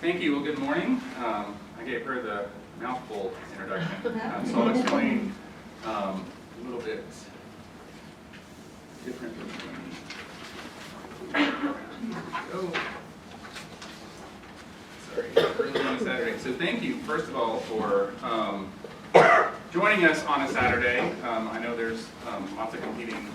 Thank you. Well, good morning. I gave her the mouthful introduction, so I'll explain a little bit differently. Oh, sorry, early on a Saturday. So thank you, first of all, for joining us on a Saturday. I know there's lots of competing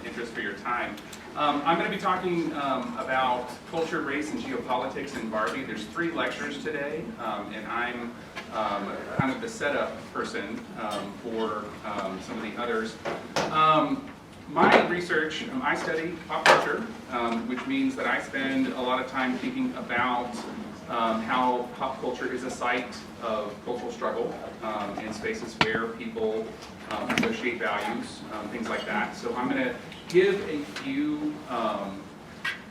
interest for your time. I'm going to be talking about culture, race, and geopolitics in Barbie. There's 3 lectures today, and I'm kind of the setup person for some of the others. My research, I study pop culture, which means that I spend a lot of time thinking about how pop culture is a site of cultural struggle in spaces where people negotiate values, things like that. So I'm going to give a few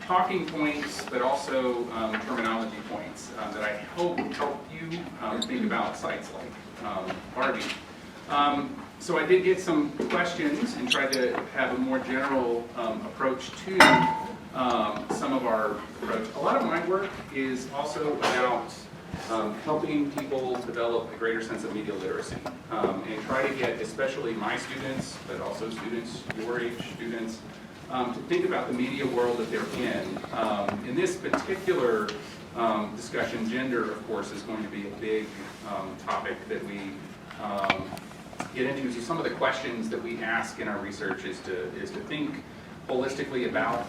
talking points, but also terminology points that I hope help you think about sites like Barbie. So I did get some questions and tried to have a more general approach to some of our approach. A lot of my work is also about helping people develop a greater sense of media literacy and try to get especially my students, but also students your age students, to think about the media world that they're in. In this particular discussion, gender, of course, is going to be a big topic that we get into. So some of the questions that we ask in our research is to think holistically about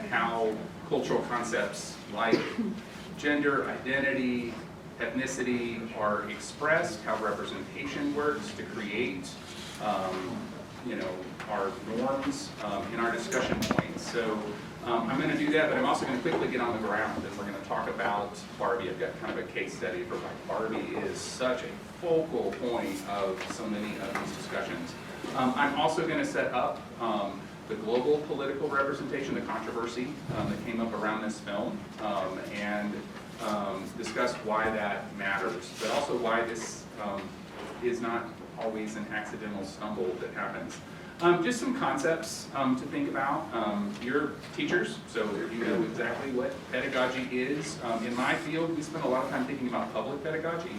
how cultural concepts like gender, identity, ethnicity are expressed, how representation works to create our norms in our discussion points. So I'm going to do that, but I'm also going to quickly get on the ground and we're going to talk about Barbie. I've got kind of a case study for why Barbie is such a focal point of so many of these discussions. I'm also going to set up the global political representation, the controversy that came up around this film, and discuss why that matters, but also why this is not always an accidental stumble that happens. Just some concepts to think about. You're teachers, so you know exactly what pedagogy is. In my field, we spend a lot of time thinking about public pedagogy,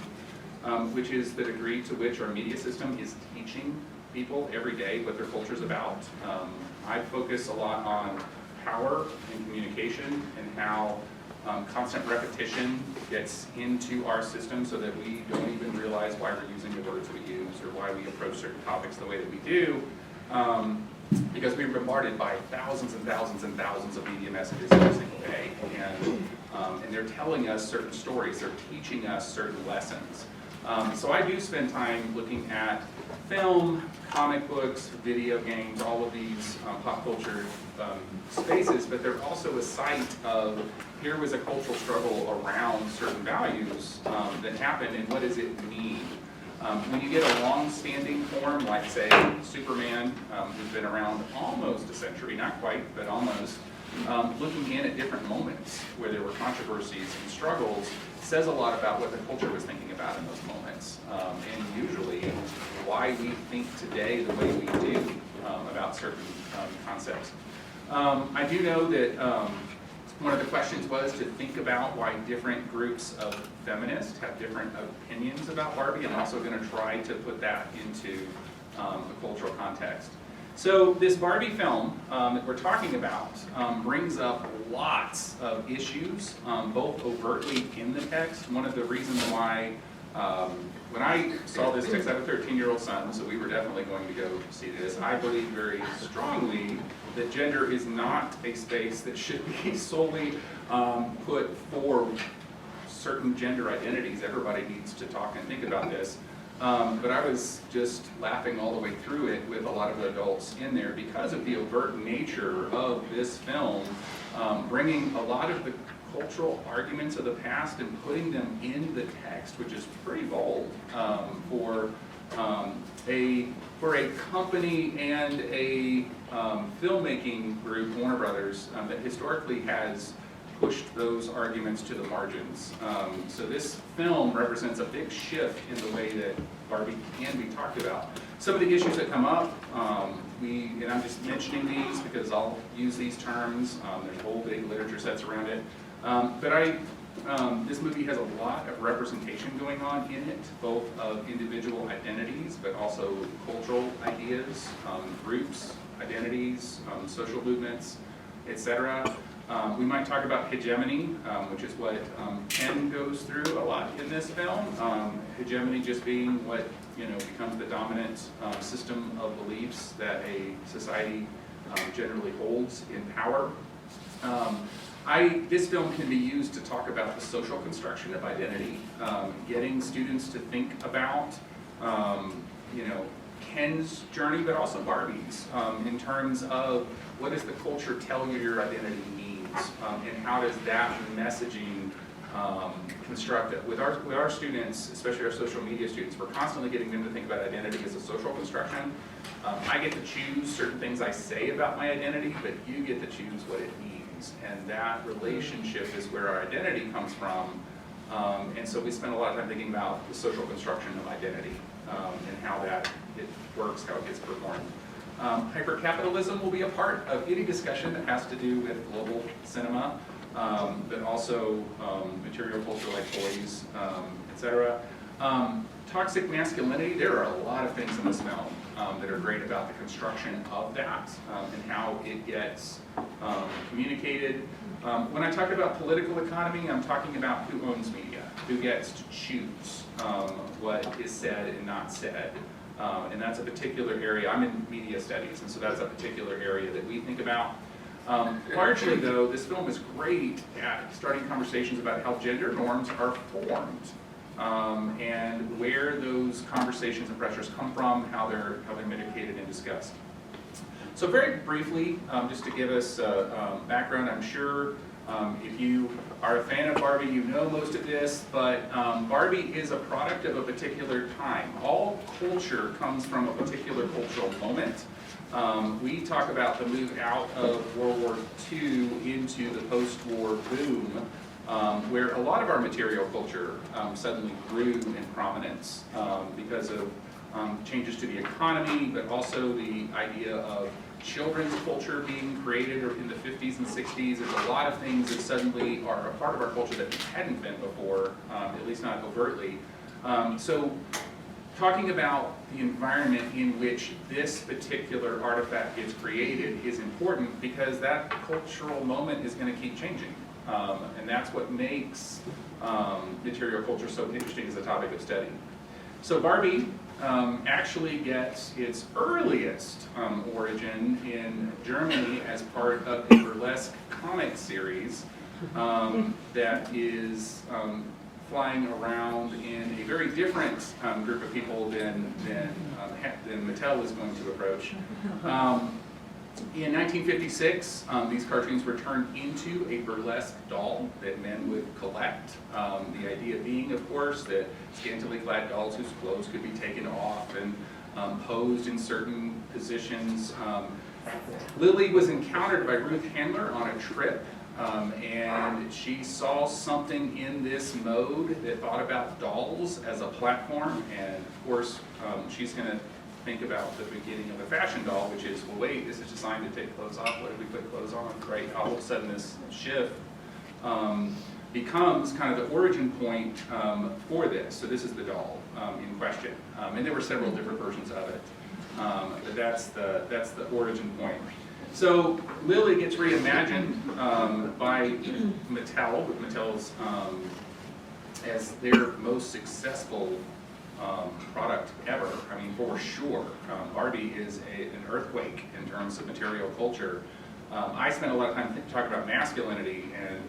which is the degree to which our media system is teaching people every day what their culture is about. I focus a lot on power and communication and how constant repetition gets into our system so that we don't even realize why we're using the words we use or why we approach certain topics the way that we do, because we're bombarded by thousands and thousands and thousands of media messages every single day, and they're telling us certain stories, they're teaching us certain lessons. So I do spend time looking at film, comic books, video games, all of these pop culture spaces, but they're also a site of here was a cultural struggle around certain values that happened, and what does it mean? When you get a long-standing form like, say, Superman, who's been around almost a century, not quite, but almost, looking in at different moments where there were controversies and struggles, says a lot about what the culture was thinking about in those moments, and usually why we think today the way we do about certain concepts. I do know that one of the questions was to think about why different groups of feminists have different opinions about Barbie, and I'm also going to try to put that into a cultural context. So this Barbie film that we're talking about brings up lots of issues, both overtly in the text. One of the reasons why, when I saw this text, I have a 13-year-old son, so we were definitely going to go see this. I believe very strongly that gender is not a space that should be solely put for certain gender identities. Everybody needs to talk and think about this. But I was just laughing all the way through it with a lot of adults in there because of the overt nature of this film, bringing a lot of the cultural arguments of the past and putting them in the text, which is pretty bold for a company and a filmmaking group, Warner Brothers, that historically has pushed those arguments to the margins. So this film represents a big shift in the way that Barbie can be talked about. Some of the issues that come up, and I'm just mentioning these because I'll use these terms, there's whole big literature sets around it, but I This movie has a lot of representation going on in it, both of individual identities, but also cultural ideas, groups, identities, social movements, etc. We might talk about hegemony, which is what Ken goes through a lot in this film. Hegemony just being what becomes the dominant system of beliefs that a society generally holds in power. This film can be used to talk about the social construction of identity, getting students to think about, Ken's journey, but also Barbie's, in terms of what does the culture tell you your identity means, and how does that messaging construct it. With our students, especially our social media students, we're constantly getting them to think about identity as a social construction. I get to choose certain things I say about my identity, but you get to choose what it means. And that relationship is where our identity comes from. And so we spend a lot of time thinking about the social construction of identity, and how it works, how it gets performed. Hypercapitalism will be a part of any discussion that has to do with global cinema, but also material culture like toys, etc. Toxic masculinity, there are a lot of things in this film that are great about the construction of that, and how it gets communicated. When I talk about political economy, I'm talking about who owns media, who gets to choose what is said and not said. And that's a particular area. I'm in media studies, and so that's a particular area that we think about. Largely, though, this film is great at starting conversations about how gender norms are formed, and where those conversations and pressures come from, how they're mitigated and discussed. So very briefly, just to give us background, I'm sure if you are a fan of Barbie, you know most of this, but Barbie is a product of a particular time. All culture comes from a particular cultural moment. We talk about the move out of World War II into the post-war boom, where a lot of our material culture suddenly grew in prominence because of changes to the economy, but also the idea of children's culture being created in the 50s and 60s. There's a lot of things that suddenly are a part of our culture that hadn't been before, at least not overtly. So talking about the environment in which this particular artifact gets created is important, because that cultural moment is going to keep changing. And that's what makes material culture so interesting as a topic of study. So Barbie actually gets its earliest origin in Germany as part of a burlesque comic series that is flying around in a very different group of people than Mattel is going to approach. In 1956, these cartoons were turned into a burlesque doll that men would collect. The idea being, of course, that scantily clad dolls whose clothes could be taken off and posed in certain positions. Lily was encountered by Ruth Handler on a trip, and she saw something in this mode that thought about dolls as a platform, and of course, she's going to think about the beginning of a fashion doll, which is, well, wait, this is designed to take clothes off. What if we put clothes on, right? All of a sudden, this shift becomes kind of the origin point for this. So this is the doll in question, and there were several different versions of it, but that's the origin point. So Lily gets reimagined by Mattel. Mattel's as their most successful product ever. I mean, for sure. Barbie is an earthquake in terms of material culture. I spent a lot of time talking about masculinity, and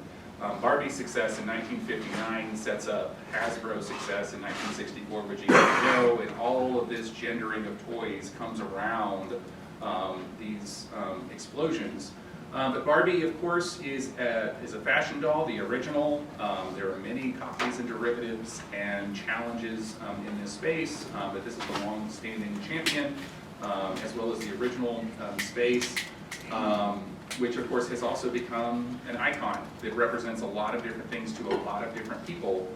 Barbie's success in 1959 sets up Hasbro's success in 1964 with G.I. Joe, and all of this gendering of toys comes around these explosions. But Barbie, of course, is a fashion doll, the original. There are many copies and derivatives and challenges in this space, but this is the long-standing champion, as well as the original space, which of course has also become an icon that represents a lot of different things to a lot of different people.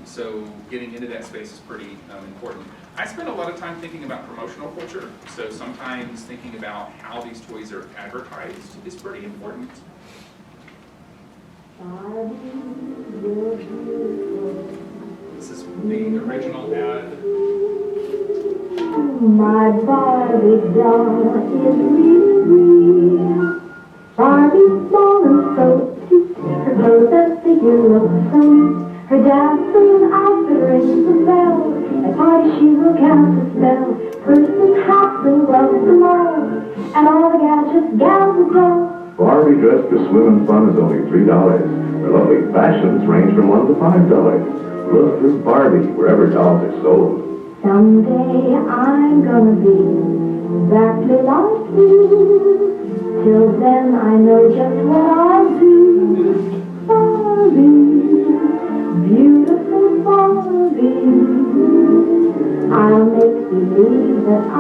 So getting into that space is pretty important. I spend a lot of time thinking about promotional culture, so sometimes thinking about how these toys are advertised is pretty important. This is the original ad. My Barbie doll is real. Barbie's small and so cute. Her clothes and figure look so neat. Her dancing outfit rings the bell. At parties she will cast a spell. Persons, hats, and gloves and all. And all the gadgets gals adore. Barbie dressed for swim and fun is only $3. Her lovely fashions range from $1 to $5. Look for Barbie wherever dolls are sold. Someday I'm gonna be exactly like you. Till then I know just what I'll do. Barbie, beautiful Barbie, I'll make believe that I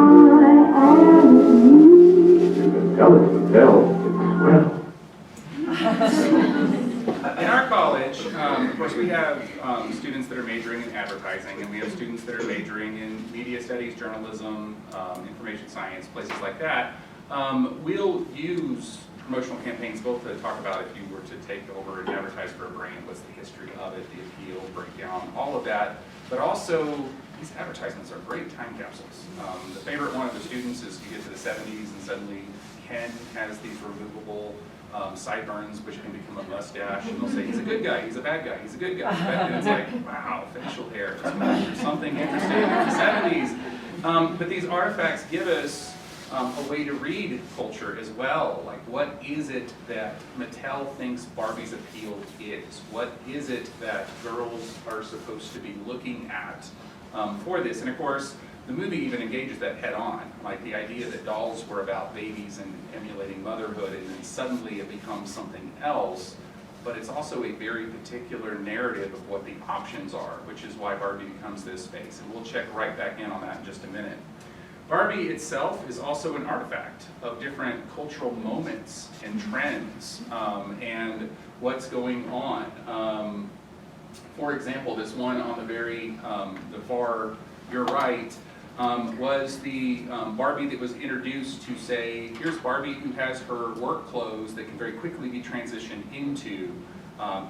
am you. You can tell it's Mattel. It's swell. In our college, of course, we have students that are majoring in advertising, and we have students that are majoring in media studies, journalism, information science, places like that. We'll use promotional campaigns both to talk about if you were to take over and advertise for a brand, what's the history of it, the appeal, breakdown, all of that. But also, these advertisements are great time capsules. The favorite one of the students is you get to the 70s and suddenly Ken has these removable sideburns, which can become a mustache, and they'll say, he's a good guy, he's a bad guy, he's a good guy. And it's like, wow, facial hair, there's something interesting in the 70s. But these artifacts give us a way to read culture as well. Like, what is it that Mattel thinks Barbie's appeal is? What is it that girls are supposed to be looking at for this? And of course, the movie even engages that head on, like the idea that dolls were about babies and emulating motherhood, and then suddenly it becomes something else. But it's also a very particular narrative of what the options are, which is why Barbie becomes this space. And we'll check right back in on that in just a minute. Barbie itself is also an artifact of different cultural moments and trends and what's going on. For example, this one on the far, your right, was the Barbie that was introduced to say, here's Barbie who has her work clothes that can very quickly be transitioned into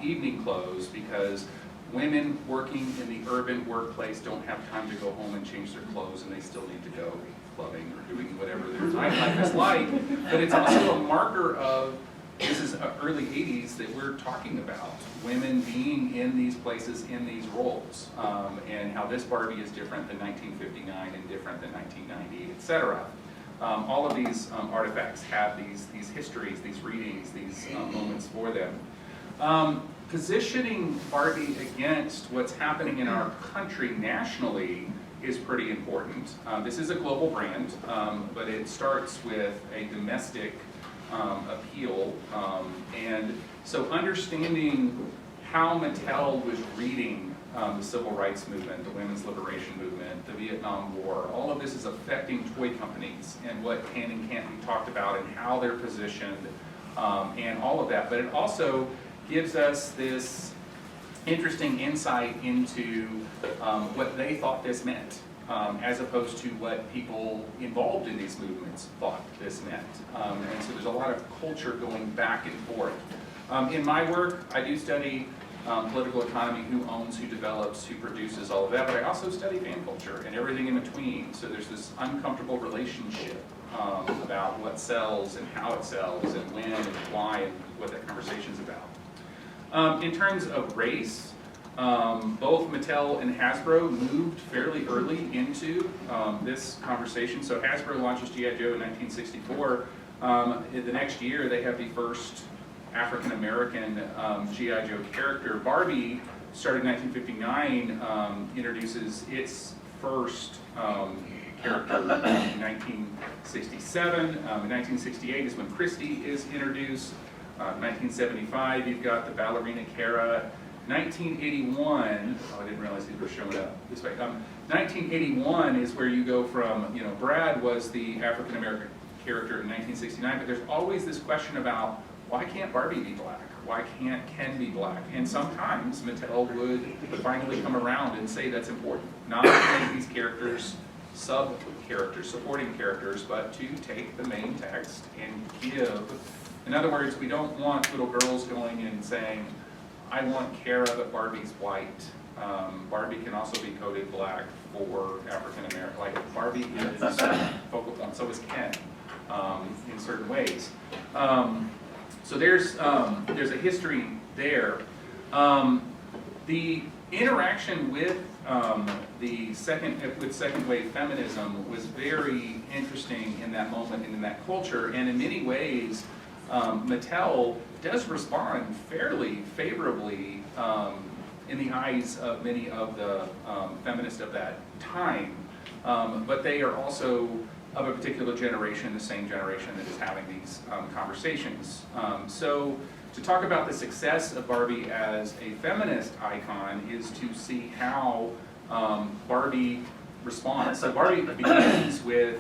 evening clothes, because women working in the urban workplace don't have time to go home and change their clothes, and they still need to go clubbing or doing whatever their nightlife is like. But it's also a marker of, this is early 80s that we're talking about, women being in these places, in these roles, and how this Barbie is different than 1959 and different than 1990, etc. All of these artifacts have these histories, these readings, these moments for them. Positioning Barbie against what's happening in our country nationally is pretty important. This is a global brand, but it starts with a domestic appeal, and so understanding how Mattel was reading the civil rights movement, the women's liberation movement, the Vietnam War, all of this is affecting toy companies and what can and can't be talked about and how they're positioned and all of that. But it also gives us this interesting insight into what they thought this meant, as opposed to what people involved in these movements thought this meant. And so there's a lot of culture going back and forth. In my work, I do study political economy, who owns, who develops, who produces, all of that, but I also study fan culture and everything in between. So there's this uncomfortable relationship about what sells and how it sells and when and why and what that conversation's about. In terms of race, both Mattel and Hasbro moved fairly early into this conversation. So Hasbro launches G.I. Joe in 1964. The next year, they have the first African-American G.I. Joe character. Barbie, started in 1959, introduces its first character in 1967. In 1968 is when Christy is introduced. 1975, you've got the ballerina Cara. 1981, I didn't realize these were showing up this way. 1981 is where you go from, Brad was the African-American character in 1969, but there's always this question about, why can't Barbie be black? Why can't Ken be black? And sometimes Mattel would finally come around and say that's important. Not to make these characters sub-characters, supporting characters, but to take the main text and give. In other words, we don't want little girls going and saying, I want Kara, but Barbie's white. Barbie can also be coded black for African American. Like Barbie is focal point, so is Ken in certain ways. So there's a history there. The interaction with second wave feminism was very interesting in that moment and in that culture, and in many ways, Mattel does respond fairly favorably in the eyes of many of the feminists of that time, but they are also of a particular generation, the same generation that is having these conversations. So to talk about the success of Barbie as a feminist icon is to see how Barbie responds. So Barbie begins with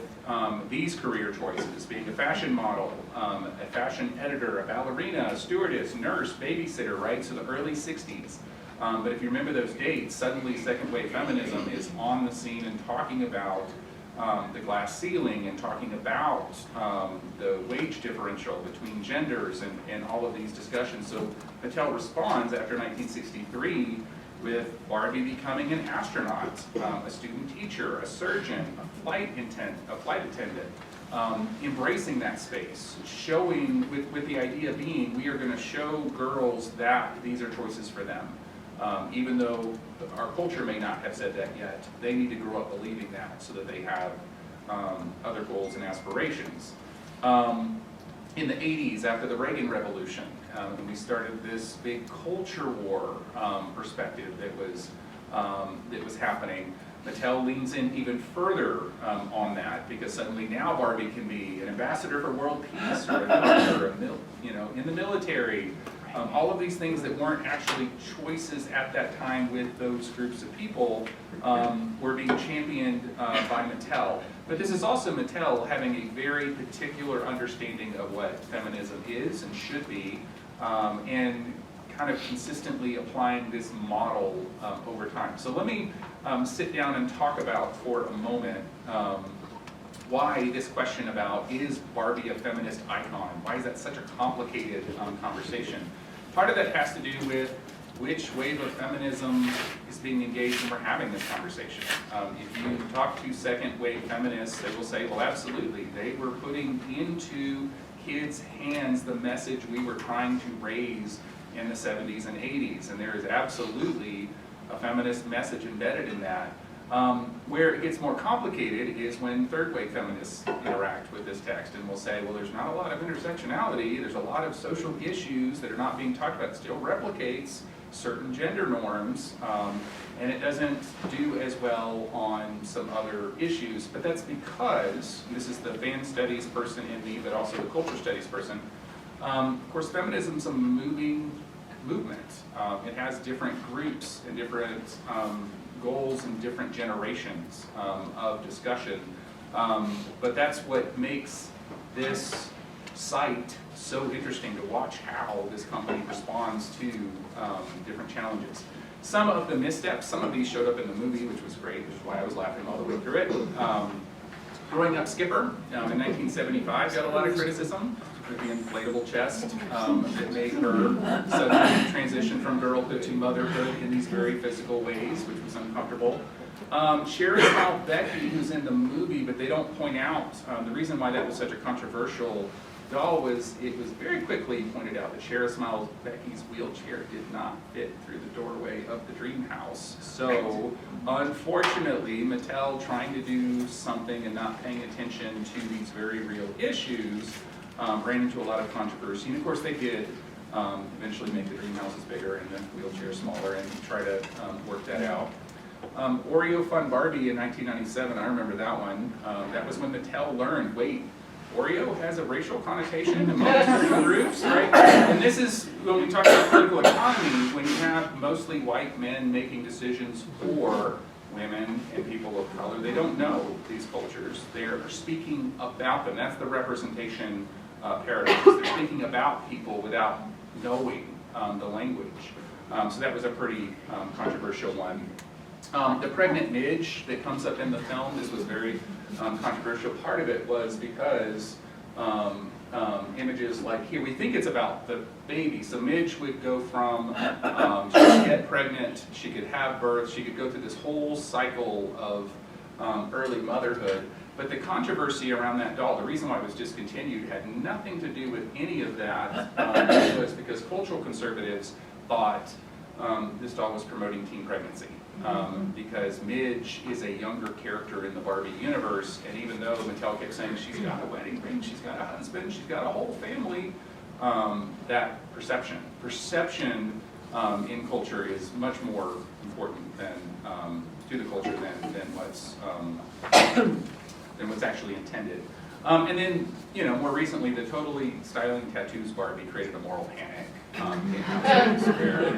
these career choices, being a fashion model, a fashion editor, a ballerina, a stewardess, nurse, babysitter, right? So the early 60s. But if you remember those dates, suddenly second wave feminism is on the scene and talking about the glass ceiling and talking about the wage differential between genders and all of these discussions. So Mattel responds after 1963 with Barbie becoming an astronaut, a student teacher, a surgeon, a flight attendant, embracing that space, showing with the idea being we are going to show girls that these are choices for them. Even though our culture may not have said that yet, they need to grow up believing that so that they have other goals and aspirations. In the 80s, after the Reagan Revolution, when we started this big culture war perspective that was happening, Mattel leans in even further on that, because suddenly now Barbie can be an ambassador for world peace or a doctor, in the military. All of these things that weren't actually choices at that time with those groups of people were being championed by Mattel. But this is also Mattel having a very particular understanding of what feminism is and should be, and kind of consistently applying this model over time. So let me sit down and talk about for a moment why this question about, is Barbie a feminist icon? Why is that such a complicated conversation? Part of that has to do with which wave of feminism is being engaged when we're having this conversation. If you talk to second wave feminists, they will say, well, absolutely, they were putting into kids' hands the message we were trying to raise in the 70s and 80s, and there is absolutely a feminist message embedded in that. Where it gets more complicated is when third wave feminists interact with this text and will say, well, there's not a lot of intersectionality, there's a lot of social issues that are not being talked about. It still replicates certain gender norms, and it doesn't do as well on some other issues. But that's because, and this is the fan studies person in me, but also the culture studies person, of course, feminism's a moving movement. It has different groups and different goals and different generations of discussion. But that's what makes this site so interesting to watch how this company responds to different challenges. Some of the missteps, some of these showed up in the movie, which was great, which is why I was laughing all the way through it. Growing up Skipper in 1975 got a lot of criticism with the inflatable chest that made her suddenly transition from girlhood to motherhood in these very physical ways, which was uncomfortable. Sherry Smile Becky, who's in the movie, but they don't point out the reason why that was such a controversial doll was it was very quickly pointed out that Sherry Smile Becky's wheelchair did not fit through the doorway of the dream house. So unfortunately, Mattel, trying to do something and not paying attention to these very real issues, ran into a lot of controversy. And of course they did eventually make the dream houses bigger and the wheelchair smaller and try to work that out. Oreo Fun Barbie in 1997, I remember that one. That was when Mattel learned, wait, Oreo has a racial connotation among certain groups, right? And this is when we talk about political economy, when you have mostly white men making decisions for women and people of color. They don't know these cultures. They are speaking about them. That's the representation paradox. They're speaking about people without knowing the language. So that was a pretty controversial one. The pregnant midge that comes up in the film, this was very controversial. Part of it was because images like here. We think it's about the baby. So Midge would go from, she could get pregnant, she could have birth, she could go through this whole cycle of early motherhood. But the controversy around that doll, the reason why it was discontinued, had nothing to do with any of that. It was because cultural conservatives thought this doll was promoting teen pregnancy. Because Midge is a younger character in the Barbie universe, and even though Mattel kept saying she's got a wedding ring, she's got a husband, she's got a whole family, that perception in culture is much more important than to the culture than what's actually intended. And then, you know, more recently, the totally styling tattoos Barbie created a moral panic. Where,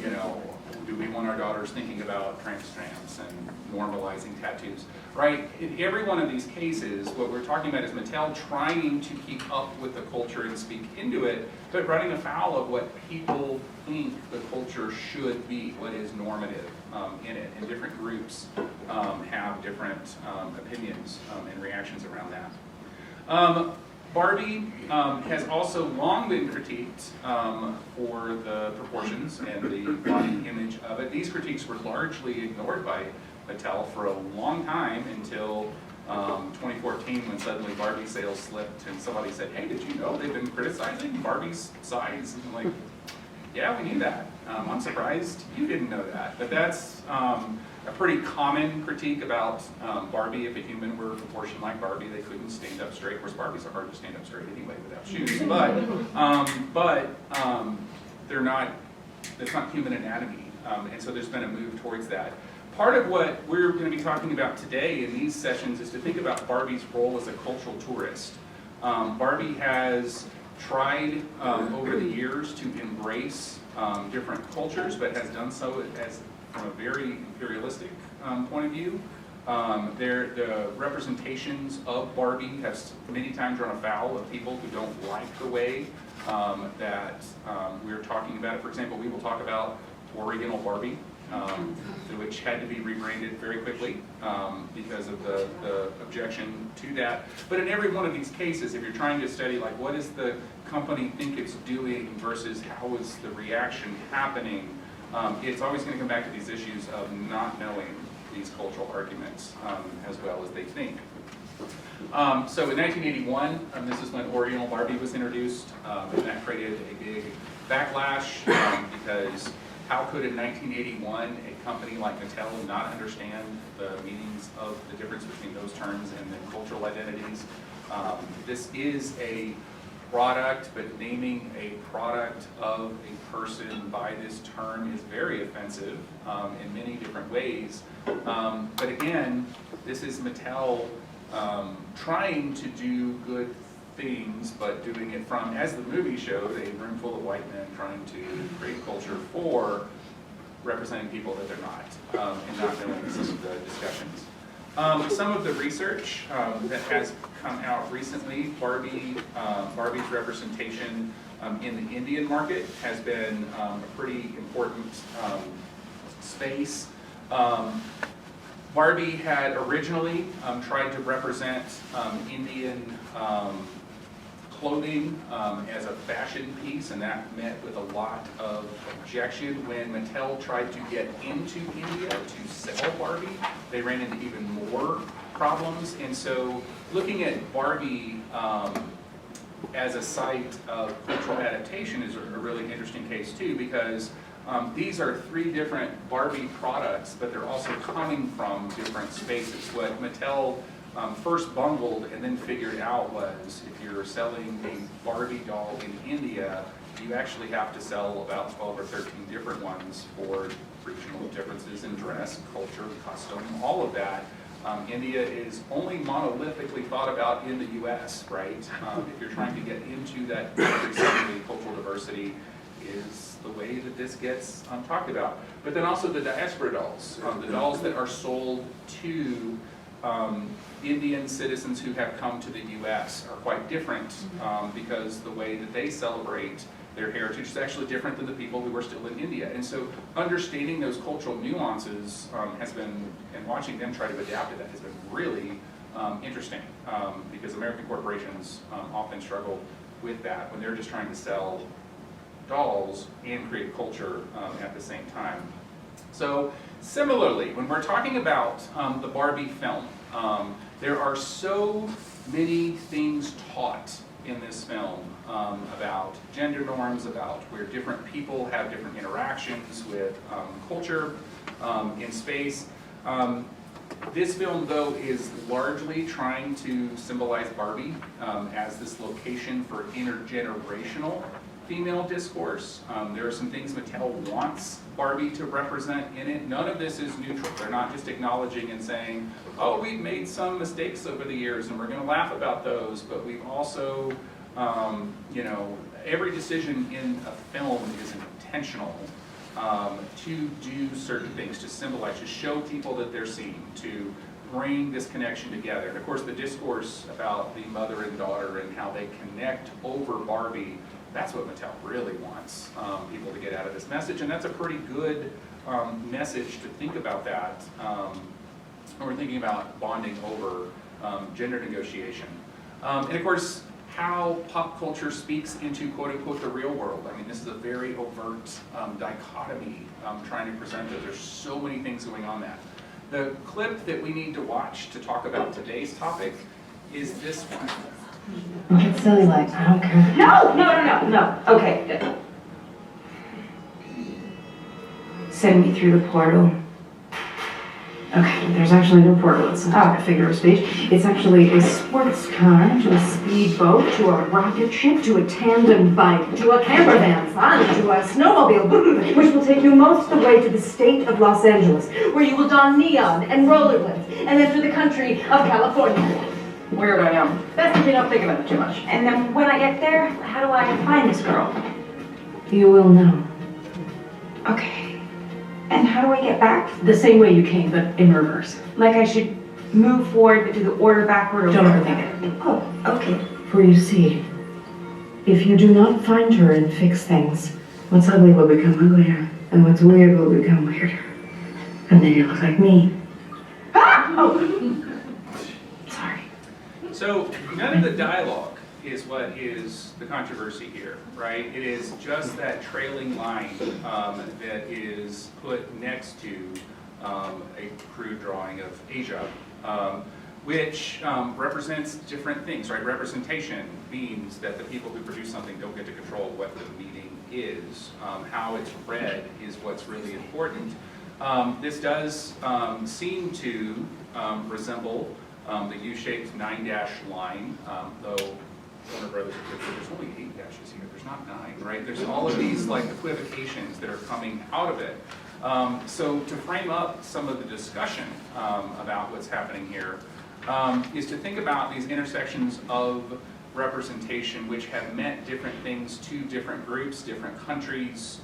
you know, do we want our daughters thinking about tramp stamps and normalizing tattoos, right? In every one of these cases, what we're talking about is Mattel trying to keep up with the culture and speak into it, but running afoul of what people think the culture should be, what is normative in it. And different groups have different opinions and reactions around that. Barbie has also long been critiqued for the proportions and the body image of it. These critiques were largely ignored by Mattel for a long time until 2014, when suddenly Barbie sales slipped and somebody said, hey, did you know they've been criticizing Barbie's size? And I'm like, yeah, we knew that. I'm surprised you didn't know that. But that's a pretty common critique about Barbie. If a human were proportioned like Barbie, they couldn't stand up straight. Of course, Barbies are hard to stand up straight anyway without shoes. But they're not. That's not human anatomy, and so there's been a move towards that. Part of what we're going to be talking about today in these sessions is to think about Barbie's role as a cultural tourist. Barbie has tried over the years to embrace different cultures, but has done so as from a very imperialistic point of view. The representations of Barbie have many times run afoul of people who don't like the way that we're talking about it. For example, we will talk about Original Barbie, which had to be rebranded very quickly because of the objection to that. But in every one of these cases, if you're trying to study like what does the company think it's doing versus how is the reaction happening, it's always going to come back to these issues of not knowing these cultural arguments as well as they think. So in 1981, this is when Original Barbie was introduced, and that created a big backlash because how could in 1981 a company like Mattel not understand the meanings of the difference between those terms and the cultural identities? This is a product, but naming a product of a person by this term is very offensive in many different ways. But again, this is Mattel trying to do good things, but doing it from, as the movie showed, a room full of white men trying to create culture for representing people that they're not, and not knowing some of the discussions. Some of the research that has come out recently, Barbie's representation in the Indian market has been a pretty important space. Barbie had originally tried to represent Indian clothing as a fashion piece, and that met with a lot of objection. When Mattel tried to get into India to sell Barbie, they ran into even more problems. And so looking at Barbie as a site of cultural adaptation is a really interesting case too, because these are three different Barbie products, but they're also coming from different spaces. What Mattel first bungled and then figured out was if you're selling a Barbie doll in India, you actually have to sell about 12 or 13 different ones for regional differences in dress, culture, custom, all of that. India is only monolithically thought about in the US, right? If you're trying to get into that cultural diversity is the way that this gets talked about. But then also the diaspora dolls, the dolls that are sold to Indian citizens who have come to the US are quite different because the way that they celebrate their heritage is actually different than the people who are still in India. And so understanding those cultural nuances has been, and watching them try to adapt to that has been really interesting because American corporations often struggle with that when they're just trying to sell dolls and create culture at the same time. So similarly, when we're talking about the Barbie film, there are so many things taught in this film about gender norms, about where different people have different interactions with culture in space. This film, though, is largely trying to symbolize Barbie as this location for intergenerational female discourse. There are some things Mattel wants Barbie to represent in it. None of this is neutral. They're not just acknowledging and saying, oh, we've made some mistakes over the years and we're going to laugh about those, but we've also, you know, every decision in a film is intentional to do certain things, to symbolize, to show people that they're seen, to bring this connection together. And of course, the discourse about the mother and daughter and how they connect over Barbie, that's what Mattel really wants people to get out of this message, and that's a pretty good message to think about that when we're thinking about bonding over gender negotiation. And of course, how pop culture speaks into quote-unquote the real world. I mean, this is a very overt dichotomy trying to present that there's so many things going on that. The clip that we need to watch to talk about today's topic is this one. It's silly, like, I don't care. No. Okay, good. Send me through the portal. Okay, there's actually no portal, it's not a figure of speech. It's actually a sports car, to a speedboat, to a rocket ship, to a tandem bike, to a camper van, fun, to a snowmobile, which will take you most of the way to the state of Los Angeles, where you will don neon and rollerblades, and then through the country of California. Weird, I know. Best if you don't think about it too much. And then when I get there, how do I find this girl? You will know. Okay. And how do I get back? The same way you came, but in reverse. Like I should move forward, but do the order backward or Don't forward? overthink it. Oh, okay. For you see, if you do not find her and fix things, what's ugly will become uglier, and what's weird will become weirder. And then you look like me. Ah! Oh. Sorry. So none of the dialogue is what is the controversy here, right? It is just that trailing line that is put next to a crude drawing of Asia, which represents different things, right? Representation means that the people who produce something don't get to control what the meaning is. How it's read is what's really important. This does seem to resemble the U-shaped 9-dash line, though Warner Brothers, there's only 8 dashes here, there's not 9, right? There's all of these like equivocations that are coming out of it. So to frame up some of the discussion about what's happening here is to think about these intersections of representation which have meant different things to different groups, different countries,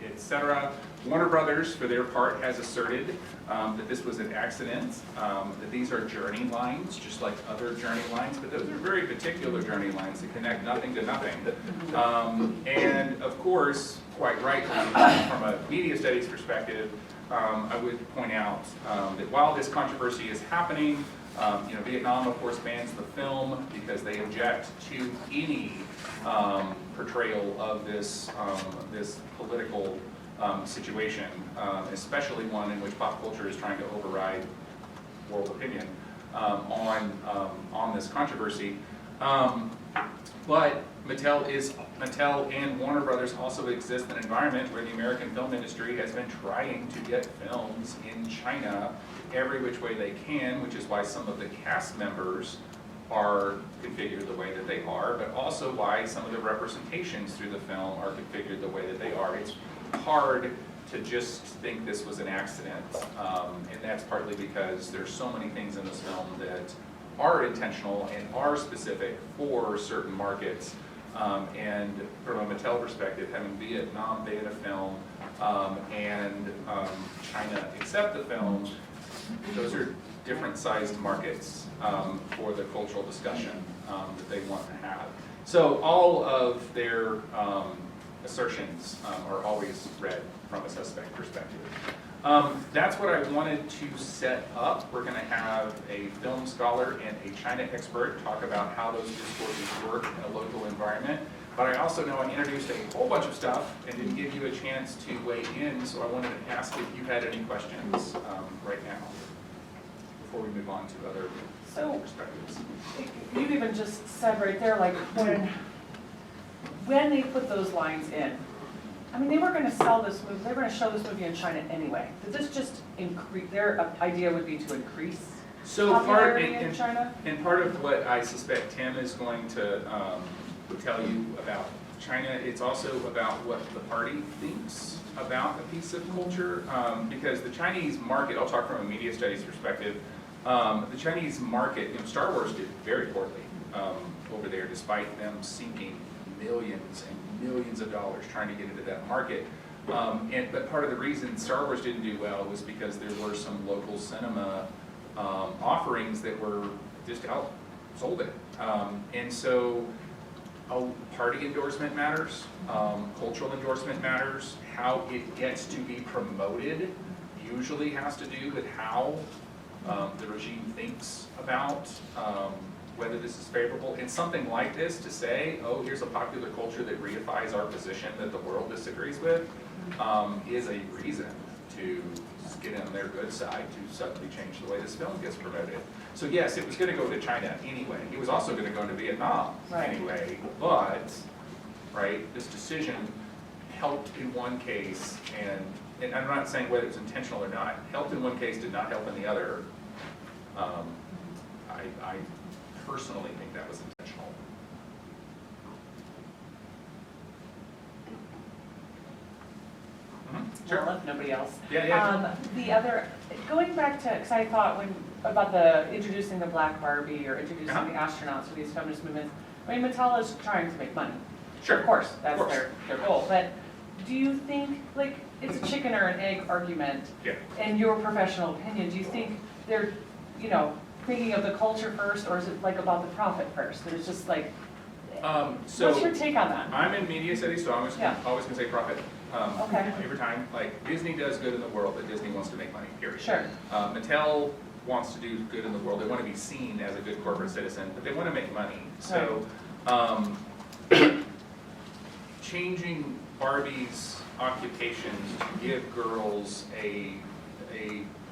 etc. Warner Brothers, for their part, has asserted that this was an accident, that these are journey lines, just like other journey lines, but those are very particular journey lines that connect nothing to nothing. And of course, quite rightly, from a media studies perspective, I would point out that while this controversy is happening, Vietnam, of course, bans the film because they object to any portrayal of this political situation, especially one in which pop culture is trying to override world opinion on this controversy. But Mattel and Warner Brothers also exist in an environment where the American film industry has been trying to get films in China every which way they can, which is why some of the cast members are configured the way that they are, but also why some of the representations through the film are configured the way that they are. It's hard to just think this was an accident, and that's partly because there's so many things in this film that are intentional and are specific for certain markets. And from a Mattel perspective, having Vietnam ban a film and China accept the film, those are different sized markets for the cultural discussion that they want to have. So all of their assertions are always read from a suspect perspective. That's what I wanted to set up. We're gonna have a film scholar and a China expert talk about how those discourses work in a local environment. But I also know I introduced a whole bunch of stuff and didn't give you a chance to weigh in, so I wanted to ask if you had any questions right now before we move on to other perspectives. You even just said right there, like when they put those lines in, I mean, they were gonna sell this movie, they were gonna show this movie in China anyway. Did this just increase, their idea would be to increase popularity in China? And part of what I suspect Tim is going to tell you about China, it's also about what the party thinks about a piece of culture, because the Chinese market, I'll talk from a media studies perspective, the Chinese market, Star Wars did very poorly over there, despite them sinking millions and millions of dollars trying to get into that market. But part of the reason Star Wars didn't do well was because there were some local cinema offerings that were just outsold it. And so party endorsement matters, cultural endorsement matters, how it gets to be promoted usually has to do with how the regime thinks about whether this is favorable. And something like this, to say, oh, here's a popular culture that reifies our position that the world disagrees with, is a reason to get on their good side to suddenly change the way this film gets promoted. So yes, it was going to go to China anyway. It was also going to go to Vietnam anyway. But, right, this decision helped in one case, and I'm not saying whether it's intentional or not, helped in one case, did not help in the other. I personally think that was intentional. Sure. Well, if nobody else. Yeah. The other, going back to, because I thought about the introducing the Black Barbie or introducing the astronauts or these feminist movements, I mean, Mattel is trying to make money. Sure. Of course, that's their goal. But do you think, like, it's a chicken or an egg argument? Yeah. In your professional opinion, do you think they're, thinking of the culture first, or is it like about the profit first? There's just like, so what's your take on that? I'm in media studies, so I'm always going to say profit. Okay. Every time, like, Disney does good in the world, but Disney wants to make money, period. Sure. Mattel wants to do good in the world. They want to be seen as a good corporate citizen, but they want to make money. So, changing Barbie's occupations to give girls a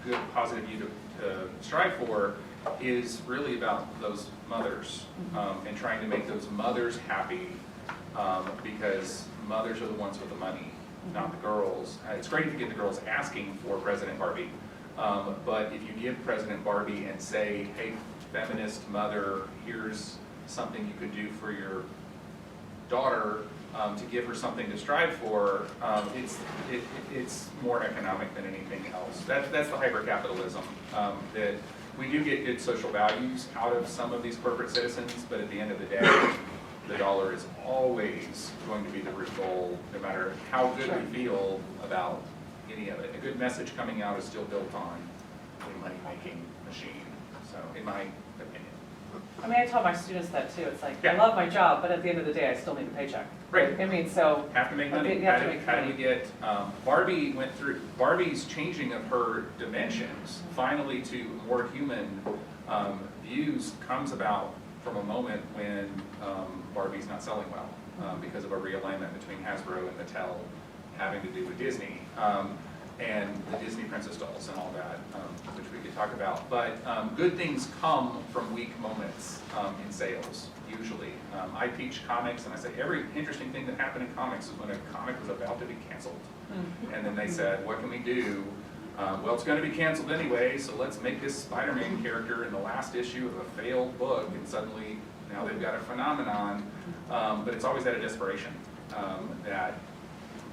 good, positive view to strive for is really about those mothers, and trying to make those mothers happy, because mothers are the ones with the money, not the girls. It's great if you get the girls asking for President Barbie, but if you give President Barbie and say, hey, feminist mother, here's something you could do for your daughter, to give her something to strive for, it's more economic than anything else. That's the hyper-capitalism, that we do get good social values out of some of these corporate citizens, but at the end of the day, the dollar is always going to be the root goal, no matter how good we feel about any of it. A good message coming out is still built on a money-making machine, so in my opinion. I mean, I tell my students that too. It's like, I love my job, but at the end of the day, I still need a paycheck. Right. I mean, so. Have to make money. How do we get, Barbie went through, Barbie's changing of her dimensions finally to more human views comes about from a moment when Barbie's not selling well because of a realignment between Hasbro and Mattel having to do with Disney. And the Disney princess dolls and all that, which we could talk about. But good things come from weak moments in sales, usually. I teach comics, and I say every interesting thing that happened in comics is when a comic was about to be canceled. And then they said, what can we do? Well, it's going to be canceled anyway, so let's make this Spider-Man character in the last issue of a failed book, and suddenly now they've got a phenomenon. But it's always out of desperation that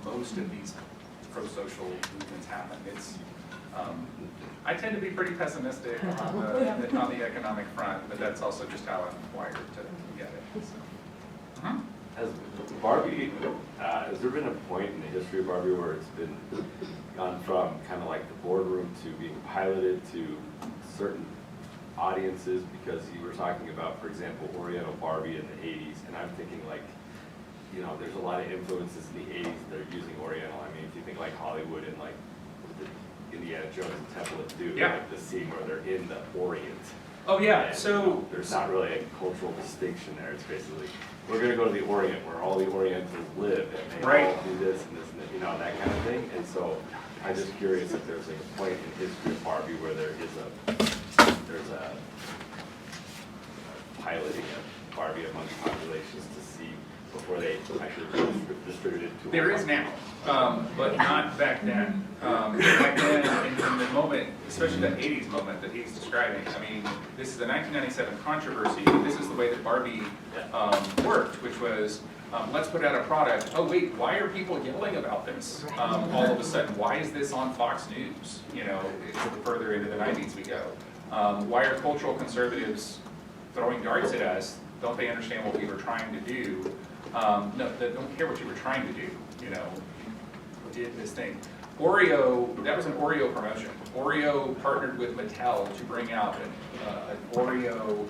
most of these pro-social movements happen. It's, I tend to be pretty pessimistic on the economic front, but that's also just how I'm wired to get it. So. Has Barbie, has there been a point in the history of Barbie where it's been gone from kind of like the boardroom to being piloted to certain audiences? Because you were talking about, for example, Oriental Barbie in the 80s, and I'm thinking like, there's a lot of influences in the 80s that are using Oriental. I mean, if you think like Hollywood and like the Indiana Jones and Temple of Doom, Yeah. like the scene where they're in the Orient. Oh, yeah, And, so. there's not really a cultural distinction there. It's basically, we're gonna go to the Orient where all the Orientals live and they Right. all do this and this and that, you know, that kind of thing. And so I'm just curious if there's like a point in history of Barbie where there's a piloting of Barbie among populations to see before they actually distribute it to. There is now, but not back then. Back then, in the moment, especially that 80s moment that he's describing, I mean, this is the 1997 controversy. This is the way that Barbie worked, which was, let's put out a product. Oh wait, why are people yelling about this all of a sudden? Why is this on Fox News? You know, further into the 90s we go. Why are cultural conservatives throwing darts at us? Don't they understand what we were trying to do? No, they don't care what you were trying to do, you know, did this thing. Oreo, that was an Oreo promotion. Oreo partnered with Mattel to bring out an Oreo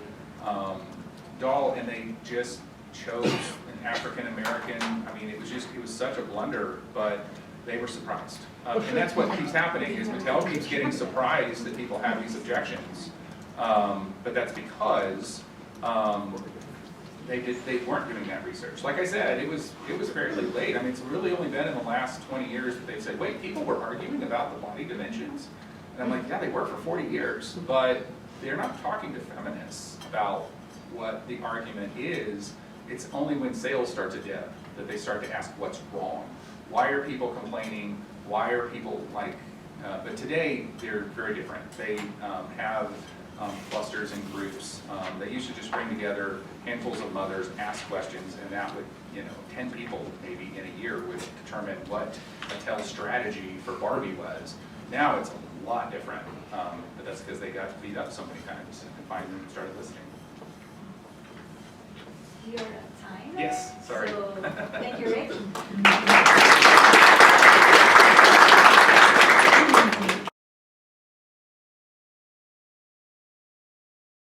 doll, and they just chose an African-American. I mean, it was such a blunder, but they were surprised. And that's what keeps happening, is Mattel keeps getting surprised that people have these objections. But that's because they weren't doing that research. Like I said, it was fairly late. I mean, it's really only been in the last 20 years that they've said, wait, people were arguing about the body dimensions? And I'm like, yeah, they were for 40 years, but they're not talking to feminists about what the argument is. It's only when sales start to dip that they start to ask what's wrong. Why are people complaining? Why are people like, but today they're very different. They have clusters and groups. They used to just bring together handfuls of mothers, ask questions, and that would, 10 people maybe in a year would determine what Mattel's strategy for Barbie was. Now it's a lot different, but that's because they got beat up so many times and finally started listening. You're out of time? Yes, sorry. So, thank you, Rick.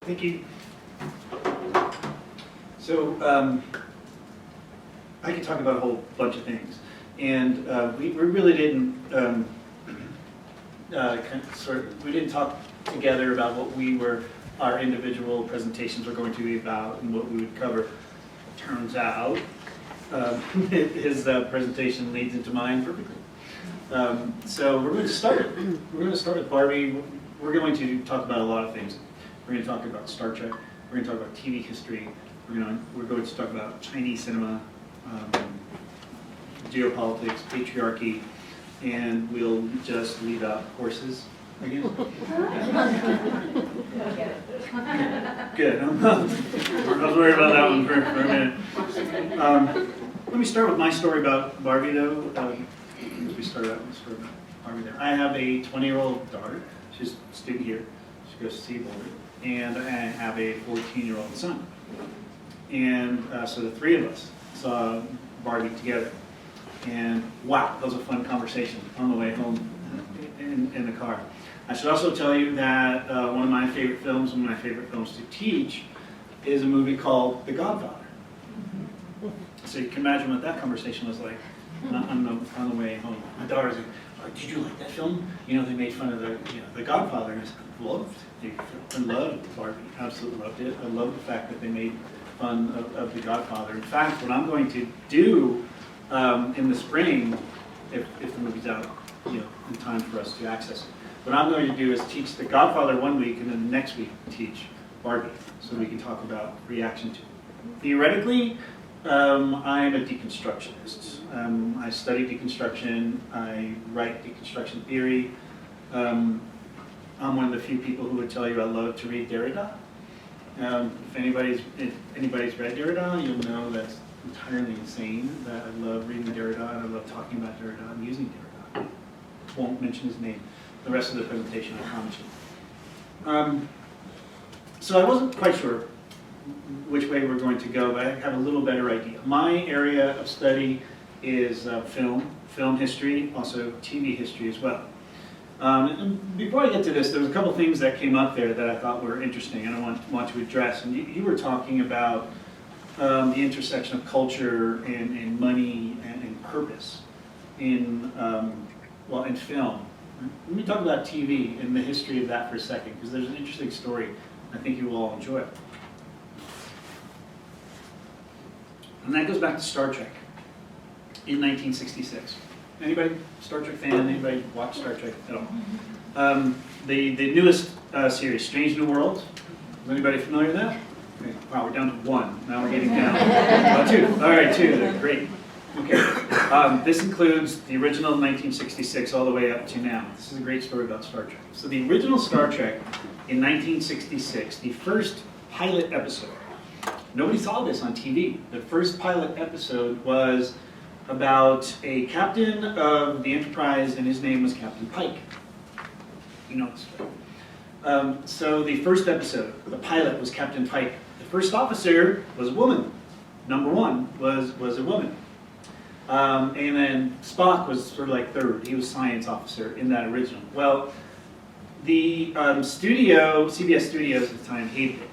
Thank you. So I could talk about a whole bunch of things, and we really didn't we didn't talk together about what our individual presentations were going to be about and what we would cover. Turns out his presentation leads into mine perfectly. So we're going to start. We're going to start with Barbie. We're going to talk about a lot of things. We're going to talk about Star Trek. We're going to talk about TV history. We're going to talk about Chinese cinema, geopolitics, patriarchy, and we'll just leave out horses again. Good. I was worried about that one for a minute. Let me start with my story about Barbie, though. We started out with the story about Barbie there. I have a 20-year-old daughter. She's a student here. She goes to CU Boulder. And I have a 14-year-old son. And so the three of us saw Barbie together. And wow, that was a fun conversation on the way home in the car. I should also tell you that one of my favorite films to teach, is a movie called The Godfather. So you can imagine what that conversation was like on the way home. My daughter was like, oh, did you like that film? They made fun of the Godfather. And I said, loved it. I loved Barbie. Absolutely loved it. I love the fact that they made fun of the Godfather. In fact, what I'm going to do in the spring, if the movie's out, in time for us to access it, what I'm going to do is teach the Godfather one week, and then next week teach Barbie, so we can talk about reaction to it. Theoretically, I'm a deconstructionist. I study deconstruction. I write deconstruction theory. I'm one of the few people who would tell you I love to read Derrida. If anybody's read Derrida, you'll know that's entirely insane. That I love reading Derrida and I love talking about Derrida and using Derrida. Won't mention his name the rest of the presentation, I promise you. So I wasn't quite sure which way we're going to go, but I have a little better idea. My area of study is film history, also TV history as well. And before I get to this, there was a couple things that came up there that I thought were interesting and I want to address. And you were talking about the intersection of culture and money and purpose in film. Let me talk about TV and the history of that for a second, because there's an interesting story I think you will all enjoy. And that goes back to Star Trek in 1966. Anybody Star Trek fan? Anybody watch Star Trek at all? The newest series, Strange New Worlds. Is anybody familiar with that? Okay. Wow, we're down to one. Now we're getting down. Two. All right, two. Great. Okay. This includes the original 1966 all the way up to now. This is a great story about Star Trek. So the original Star Trek in 1966, the first pilot episode. Nobody saw this on TV. The first pilot episode was about a captain of the Enterprise, and his name was Captain Pike. You know this story. So the first episode, the pilot, was Captain Pike. The first officer was a woman. Number one was a woman. And then Spock was sort of like third. He was science officer in that original. Well, the CBS Studios at the time hated it.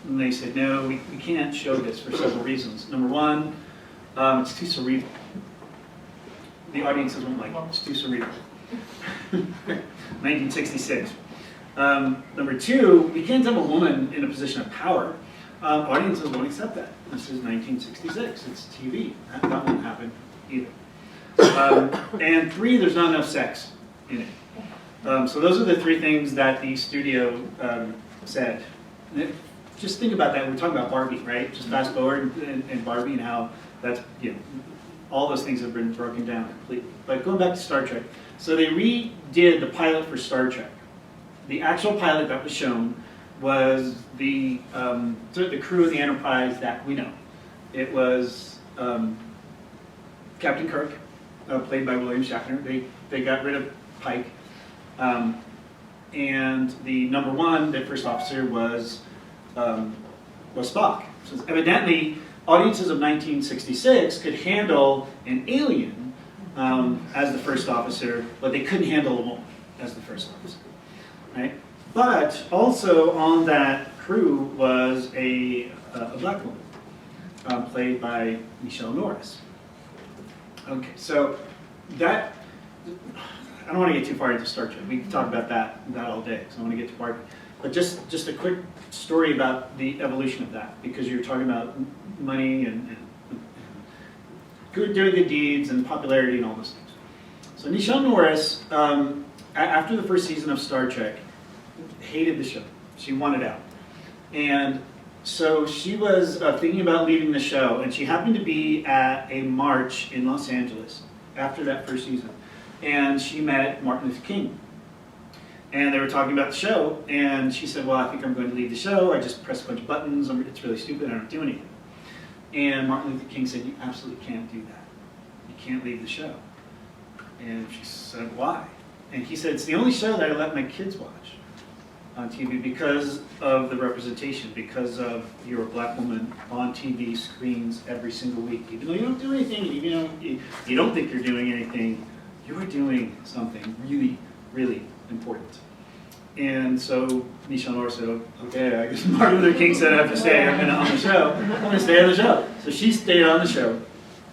And they said, no, we can't show this for several reasons. Number one, it's too cerebral. The audiences won't like it. It's too cerebral. 1966. Number two, we can't have a woman in a position of power. Audiences won't accept that. This is 1966. It's TV. That won't happen either. And three, there's not enough sex in it. So those are the three things that the studio said. Just think about that. We're talking about Barbie, right? Just fast forward and Barbie and how that's, all those things have been broken down completely. But going back to Star Trek. So they redid the pilot for Star Trek. The actual pilot that was shown was the crew of the Enterprise that we know. It was Captain Kirk, played by William Shatner. They got rid of Pike. And the number one, the first officer, was Spock. So evidently, audiences of 1966 could handle an alien as the first officer, but they couldn't handle a woman as the first officer, right? But also on that crew was a black woman, played by Nichelle Norris. Okay, so that, I don't want to get too far into Star Trek. We can talk about that all day, so I want to get to Barbie. But just a quick story about the evolution of that, because you're talking about money and doing good deeds and popularity and all those things. So Nichelle Norris, after the first season of Star Trek, hated the show. She wanted out. And so she was thinking about leaving the show, and she happened to be at a march in Los Angeles after that first season. And she met Martin Luther King. And they were talking about the show, and she said, well, I think I'm going to leave the show. I just pressed a bunch of buttons. It's really stupid. I don't do anything. And Martin Luther King said, you absolutely can't do that. You can't leave the show. And she said, why? And he said, it's the only show that I let my kids watch on TV because of the representation, because of you're a black woman on TV screens every single week. Even though you don't do anything, even though you don't think you're doing anything, you're doing something really, really important. And so Nichelle Norris said, okay, I guess Martin Luther King said I have to stay on the show. I'm going to stay on the show. So she stayed on the show.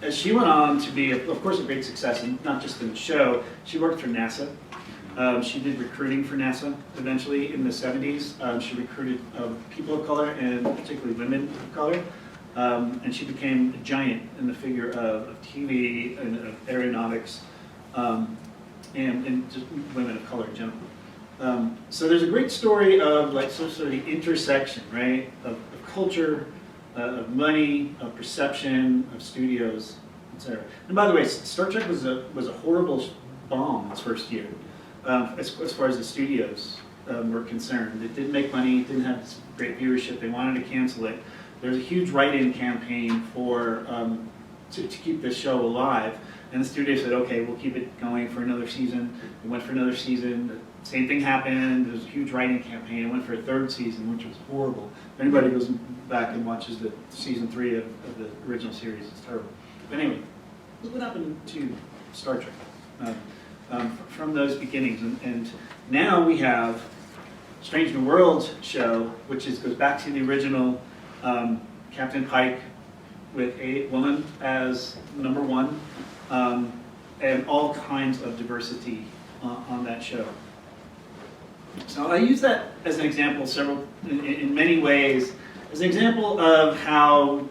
As she went on to be, of course, a great success, and not just in the show, she worked for NASA. She did recruiting for NASA eventually in the 70s. She recruited people of color, and particularly women of color. And she became a giant in the figure of TV and of aeronautics, and just women of color in general. So there's a great story of sort of the intersection, right, of culture, of money, of perception, of studios, etc. And by the way, Star Trek was a horrible bomb its first year, as far as the studios were concerned. It didn't make money, it didn't have this great viewership, they wanted to cancel it. There was a huge write-in campaign for to keep this show alive, and the studio said, okay, we'll keep it going for another season. It went for another season, the same thing happened, there was a huge write-in campaign, it went for a third season, which was horrible. If anybody goes back and watches the season 3 of the original series, it's terrible. But anyway, look what happened to Star Trek from those beginnings. And now we have Strange New Worlds show, which goes back to the original Captain Pike with a woman as number one, and all kinds of diversity on that show. So I use that as an example in many ways, as an example of how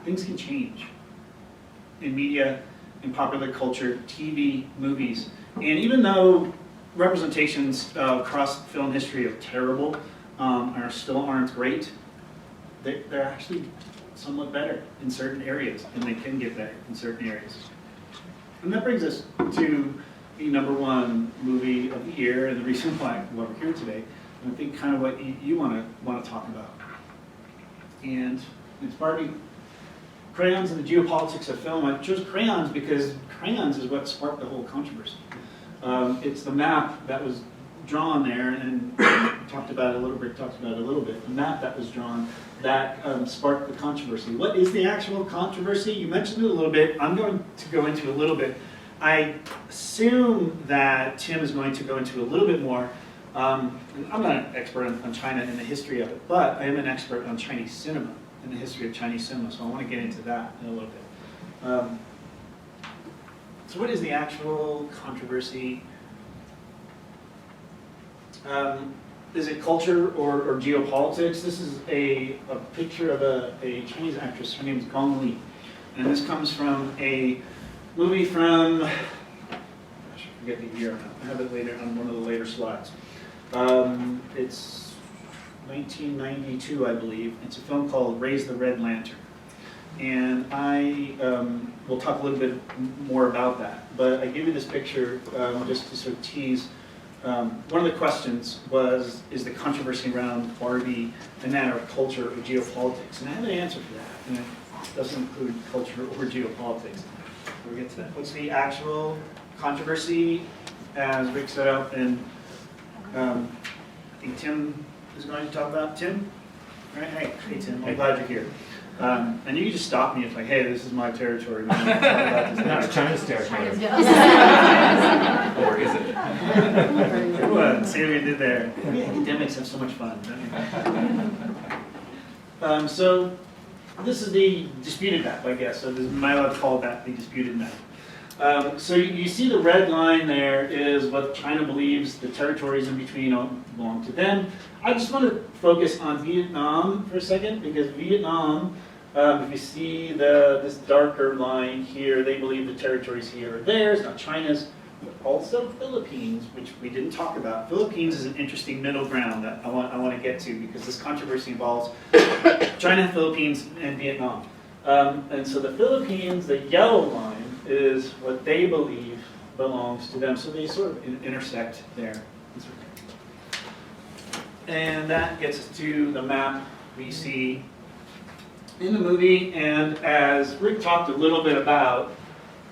things can change in media, in popular culture, TV, movies. And even though representations across film history are terrible, still aren't great, they're actually somewhat better in certain areas, and they can get better in certain areas. And that brings us to the #1 movie of the year, and the reason why we're here today, and I think kind of what you want to talk about. And it's Barbie, crayons and the geopolitics of film. I chose crayons because crayons is what sparked the whole controversy. It's the map that was drawn there, and talked about it a little bit. The map that was drawn that sparked the controversy. What is the actual controversy? You mentioned it a little bit. I'm going to go into a little bit. I assume that Tim is going to go into a little bit more. I'm not an expert on China and the history of it, but I am an expert on Chinese cinema and the history of Chinese cinema, so I want to get into that in a little bit. So what is the actual controversy? Is it culture or geopolitics? This is a picture of a Chinese actress. Her name is Gong Li. And this comes from a movie from, I forget the year. I have it later on one of the later slides. It's 1992, I believe. It's a film called Raise the Red Lantern. And I will talk a little bit more about that. But I give you this picture just to sort of tease. One of the questions was, is the controversy around Barbie a matter of culture or geopolitics? And I have an answer for that, and it doesn't include culture or geopolitics. We'll get to that. What's the actual controversy, as Rick set up, and I think Tim is going to talk about. Tim? All right, hey Tim, I'm glad you're here. And you can just stop me if like, hey, this is my territory. No, it's China's territory. Or is it? Everyone, see what we did there. We academics have so much fun, don't we? So this is the disputed map, I guess. So am I allowed to call that the disputed map? So you see the red line there is what China believes the territories in between belong to them. I just want to focus on Vietnam for a second, because Vietnam, if you see this darker line here, they believe the territories here are theirs, not China's. But also Philippines, which we didn't talk about. Philippines is an interesting middle ground that I want to get to, because this controversy involves China, Philippines, and Vietnam. And so the Philippines, the yellow line, is what they believe belongs to them. So they sort of intersect there. And that gets us to the map we see in the movie. And as Rick talked a little bit about,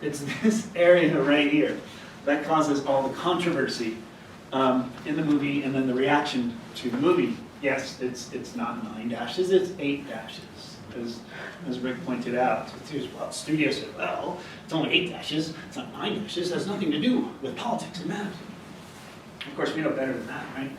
it's this area right here that causes all the controversy in the movie, and then the reaction to the movie. Yes, it's not 9 dashes, it's 8 dashes, as Rick pointed out. Well, the studio said, well, it's only 8 dashes, it's not 9 dashes, it has nothing to do with politics and matters. Of course, we know better than that, right?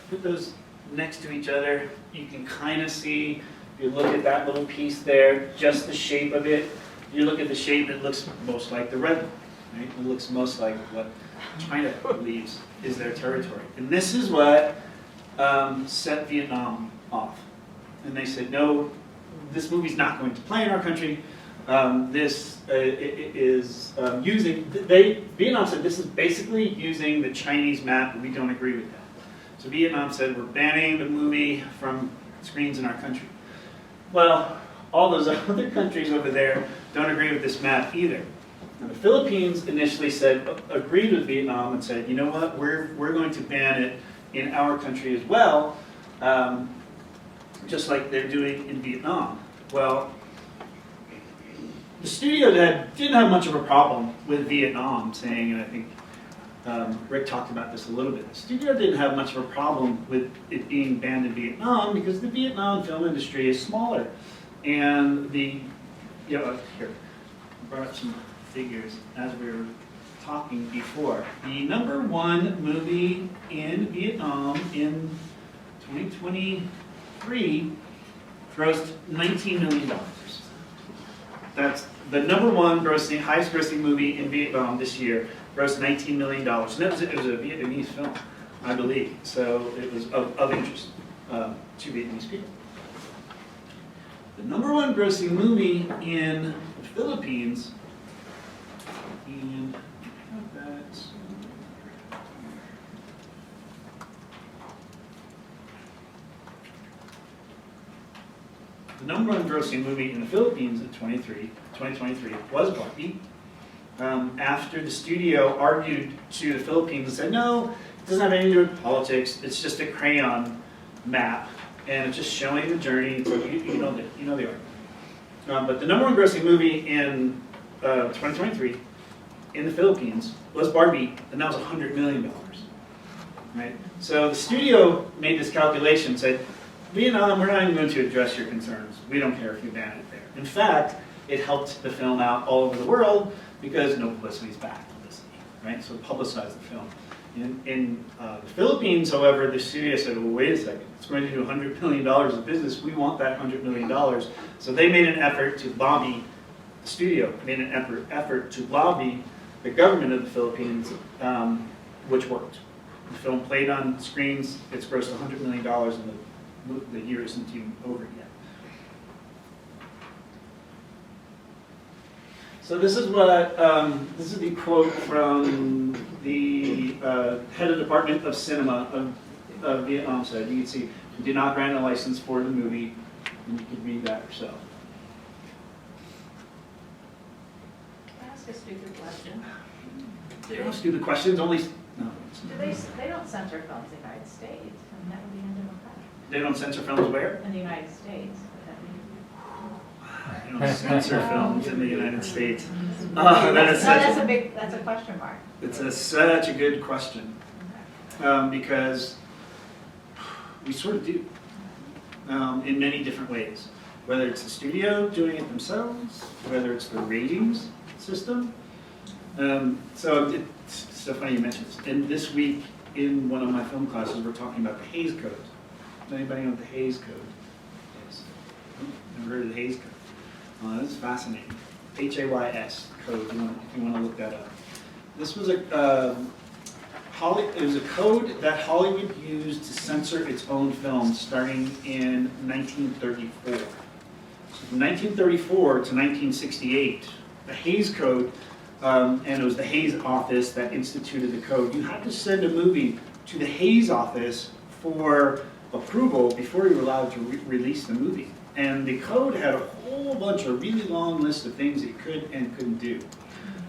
Put those next to each other, you can kind of see, if you look at that little piece there, just the shape of it. You look at the shape, it looks most like the red one, right? It looks most like what China believes is their territory. And this is what set Vietnam off. And they said, no, this movie's not going to play in our country. This is using, Vietnam said this is basically using the Chinese map, and we don't agree with that. So Vietnam said, we're banning the movie from screens in our country. Well, all those other countries over there don't agree with this map either. Now, the Philippines initially agreed with Vietnam and said, you know what, we're going to ban it in our country as well, just like they're doing in Vietnam. Well, the studio didn't have much of a problem with Vietnam saying, and I think Rick talked about this a little bit, the studio didn't have much of a problem with it being banned in Vietnam because the Vietnam film industry is smaller. And here, I brought up some figures as we were talking before. The #1 movie in Vietnam in 2023 grossed $19 million. That's the number one grossing, highest grossing movie in Vietnam this year. Grossed $19 million. And it was a Vietnamese film, I believe. So it was of interest to Vietnamese people. The number one grossing movie in the Philippines, and that's the number one grossing movie in the Philippines in 2023 was Barbie. After the studio argued to the Philippines and said, no, it doesn't have anything to do with politics, it's just a crayon map, and it's just showing the journey, so you know the argument. But the number one grossing movie in 2023 in the Philippines was Barbie, and that was $100 million. Right? So the studio made this calculation, said, Vietnam, we're not even going to address your concerns. We don't care if you ban it there. In fact, it helped the film out all over the world because no publicity is bad publicity, right? So it publicized the film. In the Philippines, however, the studio said, well, wait a second, it's going to do $100 million of business. We want that $100 million. So they made an effort to lobby, the studio made an effort to lobby the government of the Philippines, which worked. The film played on screens. It's grossed $100 million, and the year isn't even over yet. So this is what this is the quote from the head of Department of Cinema of Vietnam said. You can see, we did not grant a license for the movie, and you can read that yourself. Can I ask a stupid question? They don't do the questions, only no. They don't censor films in the United States, and that would be undemocratic. They don't censor films where? In the United States. They don't censor films in the United States. That's a question mark. It's such a good question, because we sort of do in many different ways. Whether it's the studio doing it themselves, whether it's the ratings system. So it's so funny you mentioned this. And this week in one of my film classes, we're talking about the Hays Code. Does anybody know what the Hays Code is? Never heard of the Hays Code? This is fascinating. Hays code, if you want to look that up. This was it was a code that Hollywood used to censor its own films starting in 1934. So from 1934 to 1968, the Hays Code, and it was the Hays office that instituted the code. You had to send a movie to the Hays office for approval before you were allowed to release the movie. And the code had a whole bunch of really long list of things that you could and couldn't do.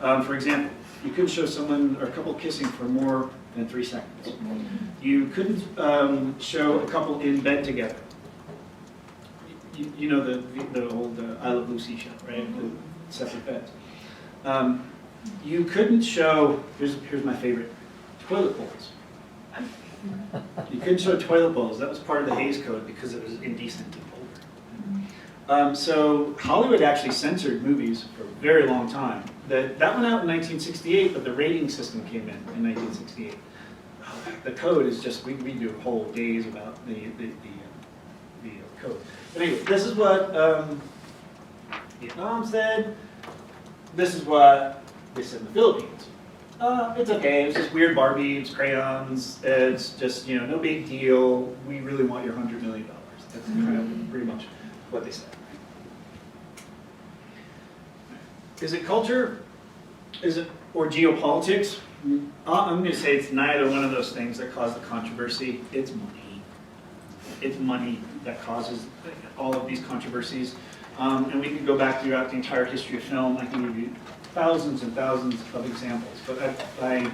For example, you couldn't show someone or a couple kissing for more than 3 seconds. You couldn't show a couple in bed together. You know the old I Love Lucy show, right? The separate beds. You couldn't show, here's my favorite, toilet bowls. You couldn't show toilet bowls. That was part of the Hays Code because it was indecent and vulgar. So Hollywood actually censored movies for a very long time. That went out in 1968, but the rating system came in 1968. The code is just, we do whole days about the code. But anyway, this is what Vietnam said. This is what they said in the Philippines. It's okay, it's just weird Barbie, it's crayons, it's just, no big deal. We really want your $100 million. That's kind of pretty much what they said. Is it culture? Is it, or geopolitics? I'm going to say it's neither one of those things that cause the controversy. It's money. It's money that causes all of these controversies. And we can go back throughout the entire history of film. I can give you thousands and thousands of examples. But I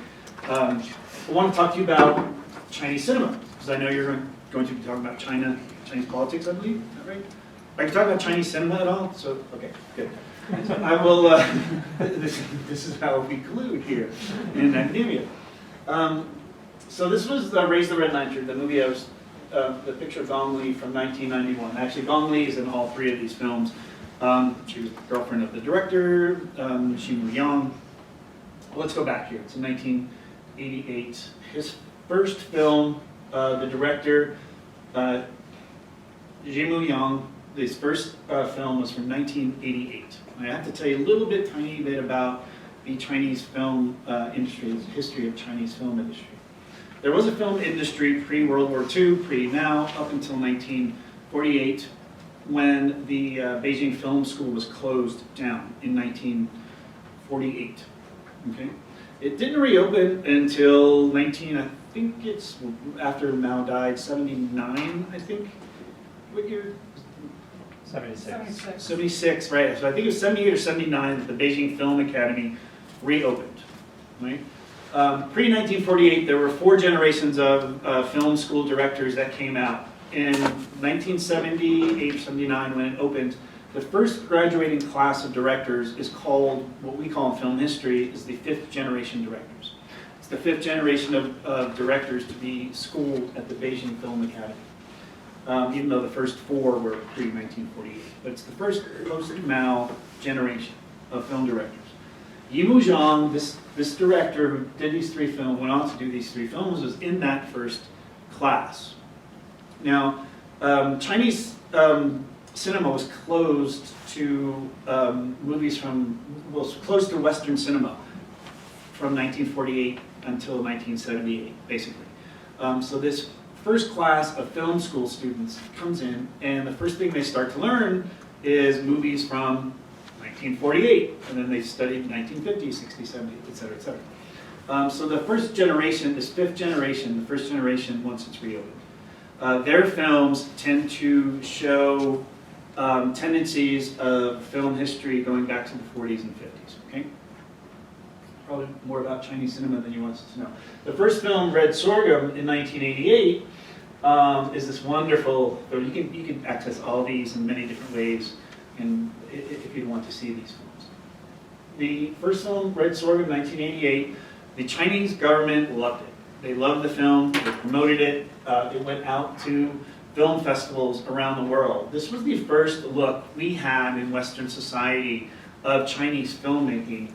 want to talk to you about Chinese cinema, because I know you're going to be talking about Chinese politics, I believe. Is that right? Are you talking about Chinese cinema at all? So, okay, good. So I will, this is how we collude here in academia. So this was Raise the Red Lantern, the movie I was, the picture of Gong Li from 1991. Actually, Gong Li is in all 3 of these films. She was the girlfriend of the director, Xin Yang. Well, let's go back here. It's in 1988. His first film, the director, Xin Yang, his first film was from 1988. And I have to tell you a little bit, tiny bit about the Chinese film industry, the history of Chinese film industry. There was a film industry pre-World War II, pre-now, up until 1948, when the Beijing Film School was closed down in 1948. Okay? It didn't reopen until I think it's after Mao died, 79, I think. What year? 76. 76, right. So I think it was 78 or 79 that the Beijing Film Academy reopened, right? Pre-1948, there were 4 generations of film school directors that came out. In 1978 or 79, when it opened, the first graduating class of directors is called, what we call in film history, is the 5th generation directors. It's the 5th generation of directors to be schooled at the Beijing Film Academy. Even though the first 4 were pre-1948. But it's the first post-Mao generation of film directors. Yiwu Zhang, this director who did these 3 films, went on to do these 3 films, was in that first class. Now, Chinese cinema was closed to movies from, well, closed to Western cinema from 1948 until 1978, basically. So this first class of film school students comes in, and the first thing they start to learn is movies from 1948, and then they studied 1950, 60, 70, et cetera, et cetera. So the first generation, this 5th generation, the first generation once it's reopened, their films tend to show tendencies of film history going back to the 40s and 50s, okay? Probably more about Chinese cinema than you want to know. The first film, Red Sorghum, in 1988, is this wonderful, you can access all these in many different ways and if you want to see these films. The first film, Red Sorghum, 1988, the Chinese government loved it. They loved the film, they promoted it, it went out to film festivals around the world. This was the first look we had in Western society of Chinese filmmaking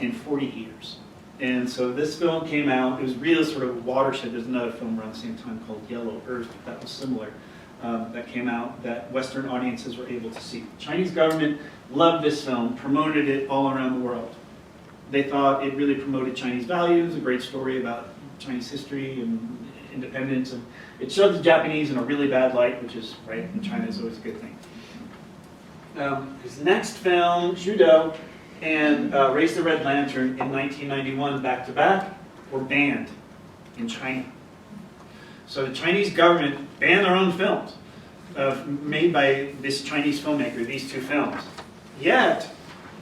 in 40 years. And so this film came out, it was really sort of a watershed. There's another film around the same time called Yellow Earth that was similar, that came out that Western audiences were able to see. The Chinese government loved this film, promoted it all around the world. They thought it really promoted Chinese values, a great story about Chinese history and independence. And it showed the Japanese in a really bad light, which is, right, in China is always a good thing. His next film, Judo, and Raise the Red Lantern in 1991, back-to-back, were banned in China. So the Chinese government banned their own films made by this Chinese filmmaker, these 2 films. Yet,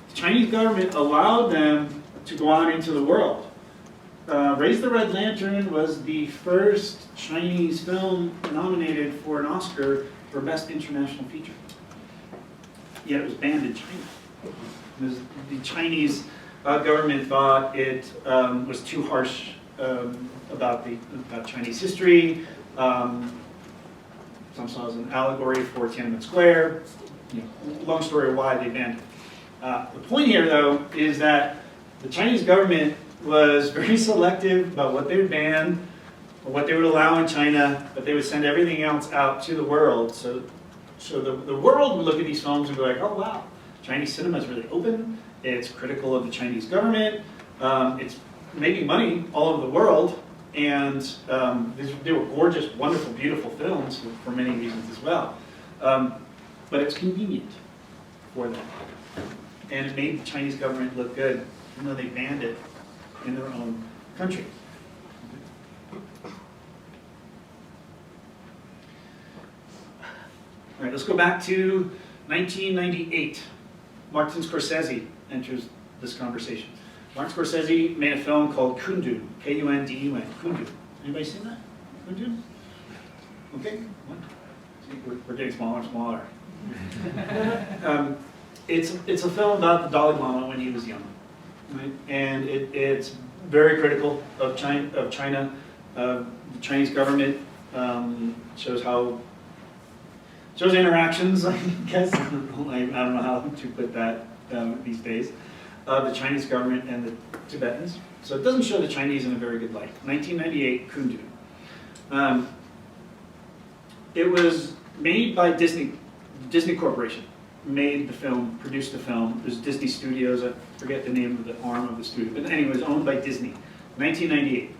the Chinese government allowed them to go out into the world. Raise the Red Lantern was the first Chinese film nominated for an Oscar for Best International Feature. Yet it was banned in China. The Chinese government thought it was too harsh about Chinese history. Some saw it as an allegory for Tiananmen Square. Long story why they banned it. The point here, though, is that the Chinese government was very selective about what they would ban or what they would allow in China, but they would send everything else out to the world. So the world would look at these films and be like, oh wow, Chinese cinema is really open, it's critical of the Chinese government, it's making money all over the world, and they were gorgeous, wonderful, beautiful films for many reasons as well. But it's convenient for them. And it made the Chinese government look good, even though they banned it in their own country. All right, let's go back to 1998. Martin Scorsese enters this conversation. Martin Scorsese made a film called Kundun, K-U-N-D-U-N, Kundun. Anybody seen that? Kundun? Okay, see, we're getting smaller and smaller. It's a film about the Dalai Lama when he was young, right? And it's very critical of China. The Chinese government shows interactions, I guess. I don't know how to put that these days. The Chinese government and the Tibetans. So it doesn't show the Chinese in a very good light. 1998, Kundun. It was made by Disney Corporation. made the film, produced the film. There's Disney Studios, I forget the name of the arm of the studio, but anyway, it was owned by Disney. 1998.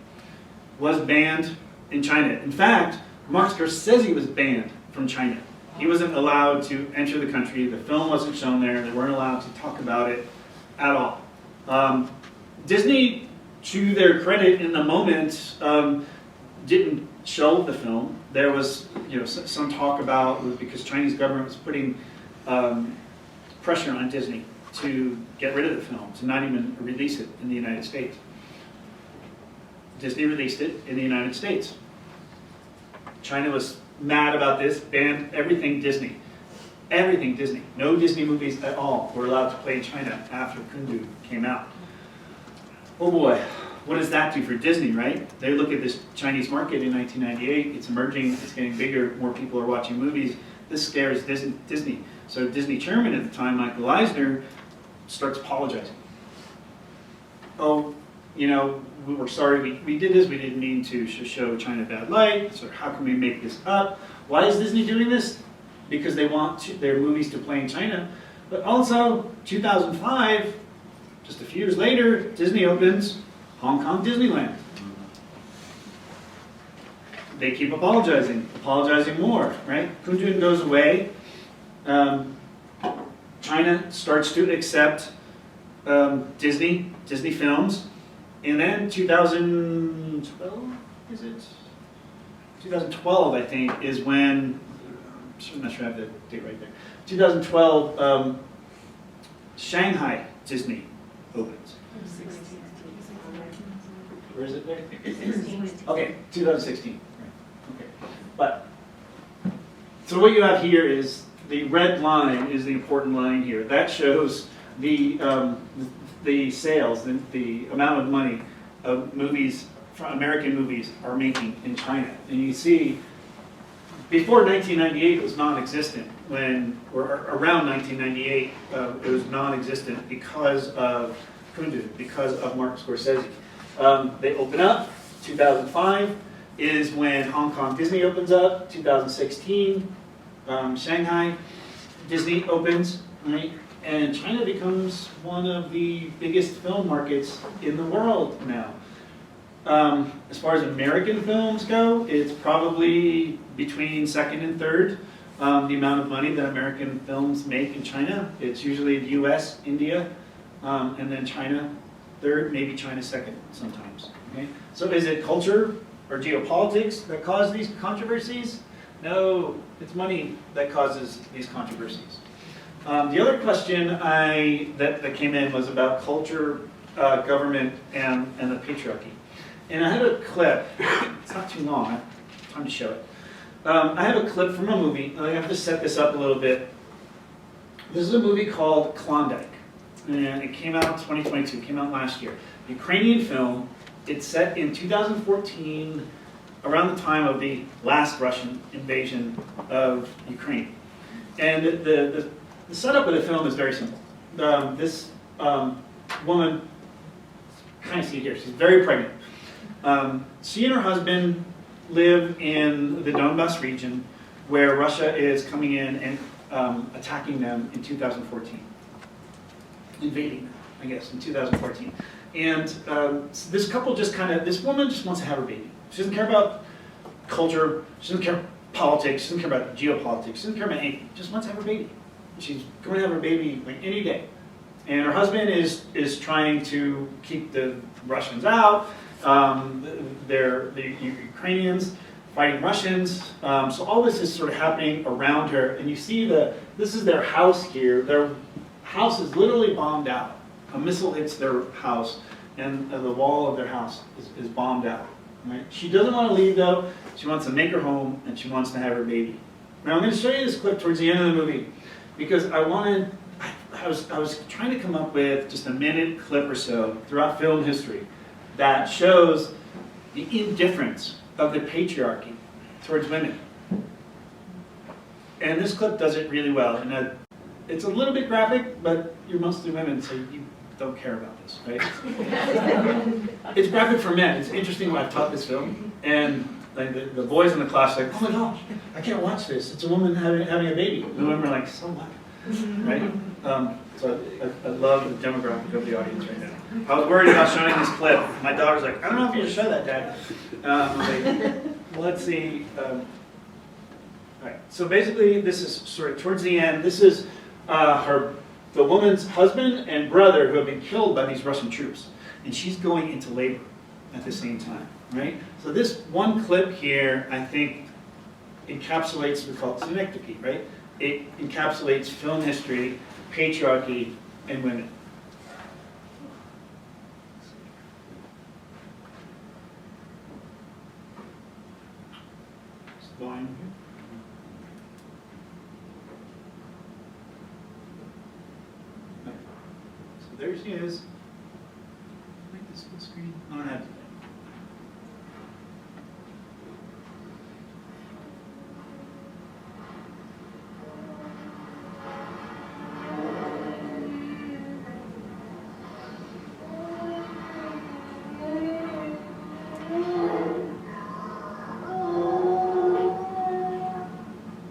Was banned in China. In fact, Martin Scorsese was banned from China. He wasn't allowed to enter the country. The film wasn't shown there. They weren't allowed to talk about it at all. Disney, to their credit in the moment, didn't show the film. There was, some talk about, because Chinese government was putting pressure on Disney to get rid of the film, to not even release it in the United States. Disney released it in the United States. China was mad about this, banned everything Disney. Everything Disney. No Disney movies at all were allowed to play in China after Kundu came out. Oh boy, what does that do for Disney, right? They look at this Chinese market in 1998, it's emerging, it's getting bigger, more people are watching movies. This scares Disney. So Disney chairman at the time, Michael Eisner, starts apologizing. Oh, we were sorry we did this, we didn't mean to show China bad light, so how can we make this up? Why is Disney doing this? Because they want their movies to play in China. But also, 2005, just a few years later, Disney opens Hong Kong Disneyland. They keep apologizing more, right? Kundu goes away. China starts to accept Disney films. And then 2012, is it? 2012, I think, is when, I'm not sure I have the date right there. 2012, Shanghai Disney opens. Where is it there? Okay, 2016. Okay, but, so what you have here is, the red line is the important line here. That shows the sales, the amount of money of movies, American movies, are making in China. And you see, before 1998 it was non-existent. Or around 1998 it was non-existent because of Kundu, because of Martin Scorsese. They open up. 2005 is when Hong Kong Disney opens up. 2016, Shanghai Disney opens, right? And China becomes one of the biggest film markets in the world now. As far as American films go, it's probably between second and third. The amount of money that American films make in China, it's usually the US, India, and then China third, maybe China second sometimes. Okay? So is it culture or geopolitics that cause these controversies? No, it's money that causes these controversies. The other question that came in was about culture, government, and the patriarchy. And I had a clip, it's not too long, I have time to show it. I have a clip from a movie, and I have to set this up a little bit. This is a movie called Klondike, and it came out in 2022, it came out last year. Ukrainian film, it's set in 2014, around the time of the last Russian invasion of Ukraine. And the setup of the film is very simple. This woman, kind of see it here, she's very pregnant. She and her husband live in the Donbas region where Russia is coming in and attacking them in 2014. Invading them, I guess, in 2014. And this couple this woman just wants to have her baby. She doesn't care about culture, she doesn't care about politics, she doesn't care about geopolitics, she doesn't care about anything, she just wants to have her baby. She's going to have her baby like any day. And her husband is trying to keep the Russians out. The Ukrainians fighting Russians. So all this is sort of happening around her. And you see this is their house here. Their house is literally bombed out. A missile hits their house and the wall of their house is bombed out. Right? She doesn't want to leave though. She wants to make her home and she wants to have her baby. Now I'm going to show you this clip towards the end of the movie because I was trying to come up with just a minute clip or so throughout film history that shows the indifference of the patriarchy towards women. And this clip does it really well. And it's a little bit graphic, but you're mostly women, so you don't care about this, right? It's graphic for men. It's interesting when I've taught this film, and like the boys in the class are like, oh my gosh, I can't watch this. It's a woman having a baby. And the women are like, so what? right? So I love the demographic of the audience right now. I was worried about showing this clip. My daughter's like, I don't know if you should show that, Dad. I was like, let's see. All right. So basically, this is sort of towards the end. This is the woman's husband and brother who have been killed by these Russian troops, and she's going into labor at the same time, right? So this one clip here, I think, encapsulates what we call synecdoche, right? It encapsulates film history, patriarchy, and women. Line here. So there she is. Make this full screen. I don't have to.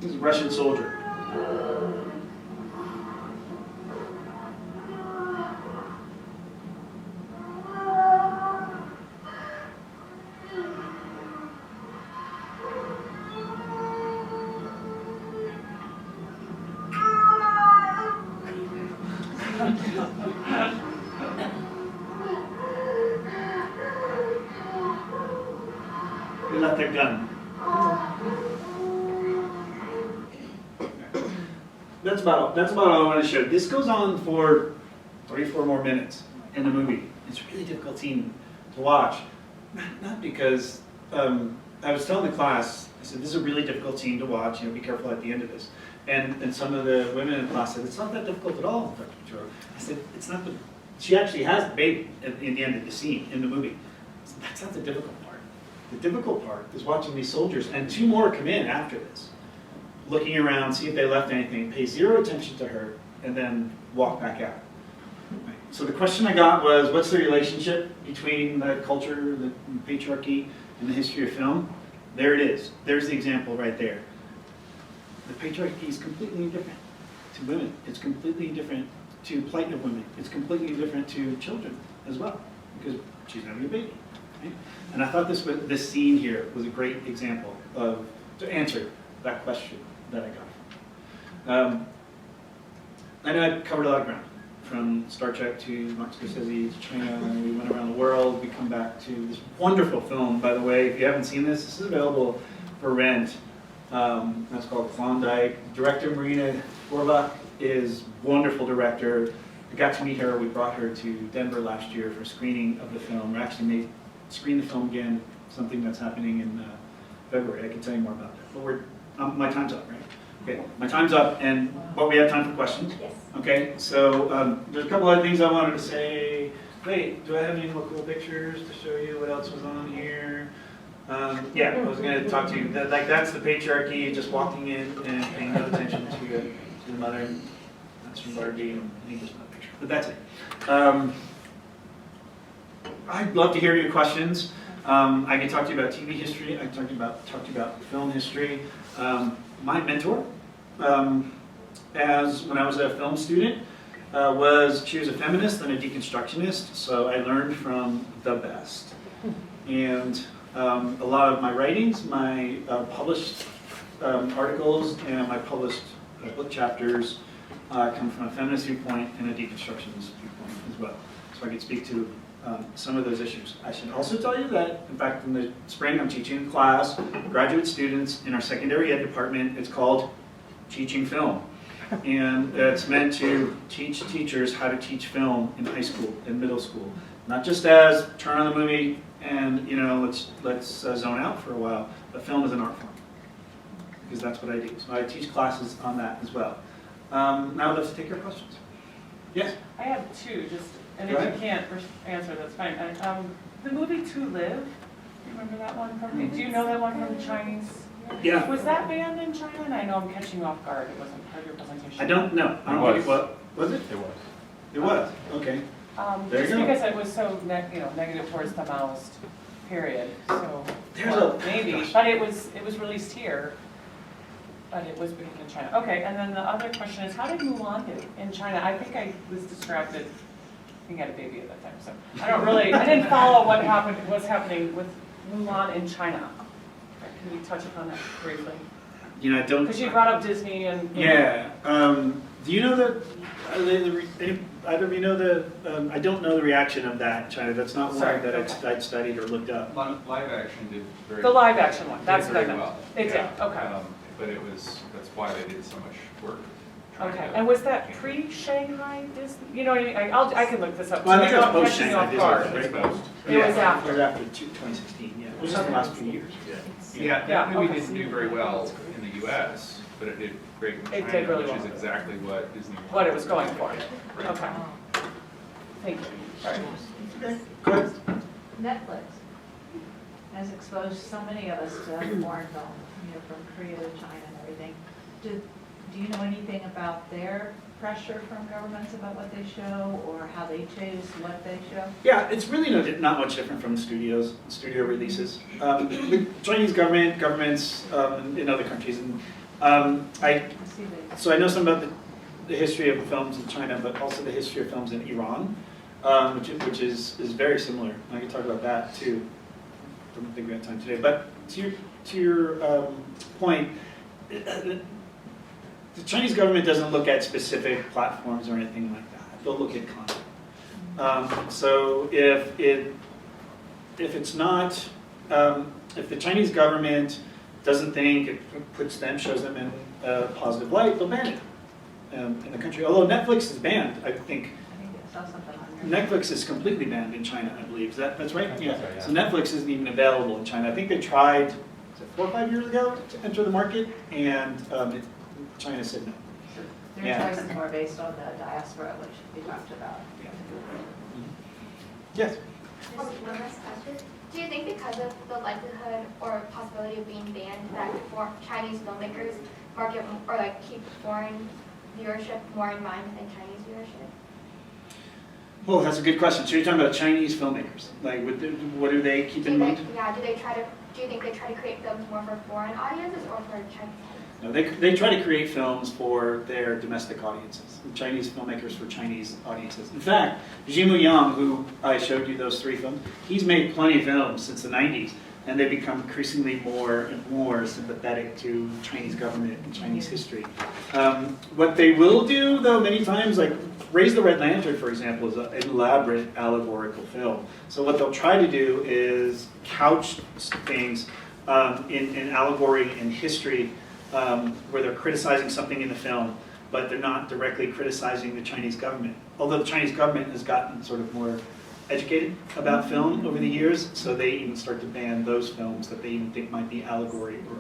This is a Russian soldier. They left their gun. That's about all I want to show. This goes on for 3-4 more minutes in the movie. It's a really difficult scene to watch. Not because I was telling the class, I said, this is a really difficult scene to watch, be careful at the end of this. And some of the women in the class said, it's not that difficult at all, Dr. Petro. I said, it's not the, she actually has the baby in the end of the scene, in the movie. Said, that's not the difficult part. The difficult part is watching these soldiers, and 2 more come in after this, looking around, see if they left anything, pay 0 attention to her, and then walk back out. Right. So the question I got was, what's the relationship between the culture, the patriarchy, and the history of film? There it is. There's the example right there. The patriarchy is completely indifferent to women. It's completely indifferent to plight of women. It's completely indifferent to children as well, because she's having a baby. Right? And I thought this scene here was a great example to answer that question that I got. I know I covered a lot of ground, from Star Trek to Martin Scorsese to China, and we went around the world. We come back to this wonderful film, by the way. If you haven't seen this is available for rent. That's called Klondike. Director Marina Gorbach is a wonderful director. I got to meet her. We brought her to Denver last year for screening of the film. We're actually screen the film again, something that's happening in February. I can tell you more about that. But my time's up, right? Okay, my time's up, and we have time for questions. Yes. Okay, so there's a couple other things I wanted to say. Wait, do I have any more cool pictures to show you? What else was on here? Yeah, I was going to talk to you. That's the patriarchy, just walking in and paying no attention to the mother. That's from Barbie. I think there's another picture, but that's it. I'd love to hear your questions. I can talk to you about TV history. I can talk to you about film history. My mentor, when I was a film student, she was a feminist and a deconstructionist, so I learned from the best. And a lot of my writings, my published articles, and my published book chapters come from a feminist viewpoint and a deconstructionist viewpoint as well. So I could speak to some of those issues. I should also tell you that, in fact, in the spring I'm teaching a class, graduate students in our secondary ed department. It's called Teaching Film. And it's meant to teach teachers how to teach film in high school and middle school. Not just as turn on the movie and let's zone out for a while, but film is an art form. Because that's what I do. So I teach classes on that as well. Now I'd love to take your questions. Yes? I have 2, and if you can't answer, that's fine. The movie To Live, do you remember that one? Do you know that one from the Chinese? Yeah. Was that banned in China? And I know I'm catching you off guard. It wasn't part of your presentation. I don't know. I don't think it was. Was it? It was. It was. Okay. There Just you go. because it was so negative towards the Maoist period. So There's maybe, but it was released here. But it was big in China. Okay, and then the other question is, how did Mulan do in China? I think I was distracted. I think I had a baby at that time, so I didn't follow what's happening with Mulan in China. Can you touch upon that briefly? You know, I don't. Because you brought up Disney and. Yeah. Do you know that? Either of you know the? I don't know the reaction of that in China. That's not one Sorry, that okay. I'd studied or looked up. Live action did very. The live action one, that's did what I very meant. well. It did, Yeah, okay. But that's why they did so much work. trying Okay, to- and was that pre-Shanghai Disney? You know what I mean? I can look this up. Well, I think So it was you're not post catching me Shanghai off Disney, guard. right? It's post. It was It after. was after 2016. Yeah, it was just the last few years. Yeah, Yeah, that movie okay. didn't do very well in the US, but it did great in It China, did really which well. is exactly what Disney. What it was going for. Right. Okay. Thank you. Sorry. Good. Netflix has exposed so many of us to foreign film, you know, from Korea to China and everything. Do you know anything about their pressure from governments about what they show or how they choose what they show? Yeah, it's really not much different from the studio releases. The Chinese governments in other countries, and so I know some about the history of films in China, but also the history of films in Iran, which is very similar. I can talk about that too. Don't think we have time today, but to your point. The Chinese government doesn't look at specific platforms or anything like that. They'll look at content. So if it's not, if the Chinese government doesn't think it shows them in a positive light, they'll ban it in the country. Although Netflix is banned, I think. I think I saw something on your. Netflix is completely banned in China, I believe. That's right? Yeah. That's right, yeah. So Netflix isn't even available in China. I think they tried, was it 4 or 5 years ago to enter the market, and China said no. So their Yeah. choice is more based on the diaspora, which we talked about. Yes. One last question. Do you think because of the likelihood or possibility of being banned that for Chinese filmmakers market or like keep foreign viewership more in mind than Chinese viewership? Well, that's a good question. So you're talking about Chinese filmmakers. Like, what do they keep in mind? Do you think they try to create films more for foreign audiences or for Chinese? No, they try to create films for their domestic audiences. Chinese filmmakers for Chinese audiences. In fact, Jimu Yang, who I showed you those 3 films, he's made plenty of films since the 90s, and they've become increasingly more and more sympathetic to Chinese government and Chinese history. What they will do, though, many times, like Raise the Red Lantern, for example, is an elaborate allegorical film. So what they'll try to do is couch things in allegory and history, where they're criticizing something in the film, but they're not directly criticizing the Chinese government. Although the Chinese government has gotten sort of more educated about film over the years, so they even start to ban those films that they even think might be allegory or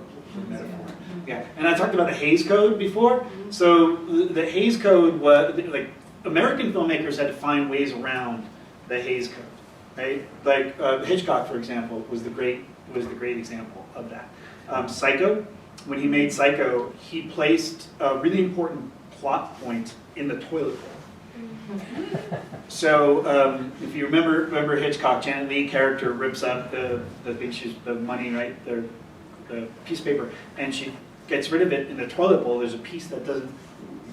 metaphor. Yeah, and I talked about the Hays Code before. So the Hays Code was, like, American filmmakers had to find ways around the Hays Code, right? Like Hitchcock, for example, was the great example of that. Psycho. When he made Psycho, he placed a really important plot point in the toilet bowl. So if you remember Hitchcock, Janet Leigh character rips up the money, right, the piece of paper, and she gets rid of it in the toilet bowl. There's a piece that doesn't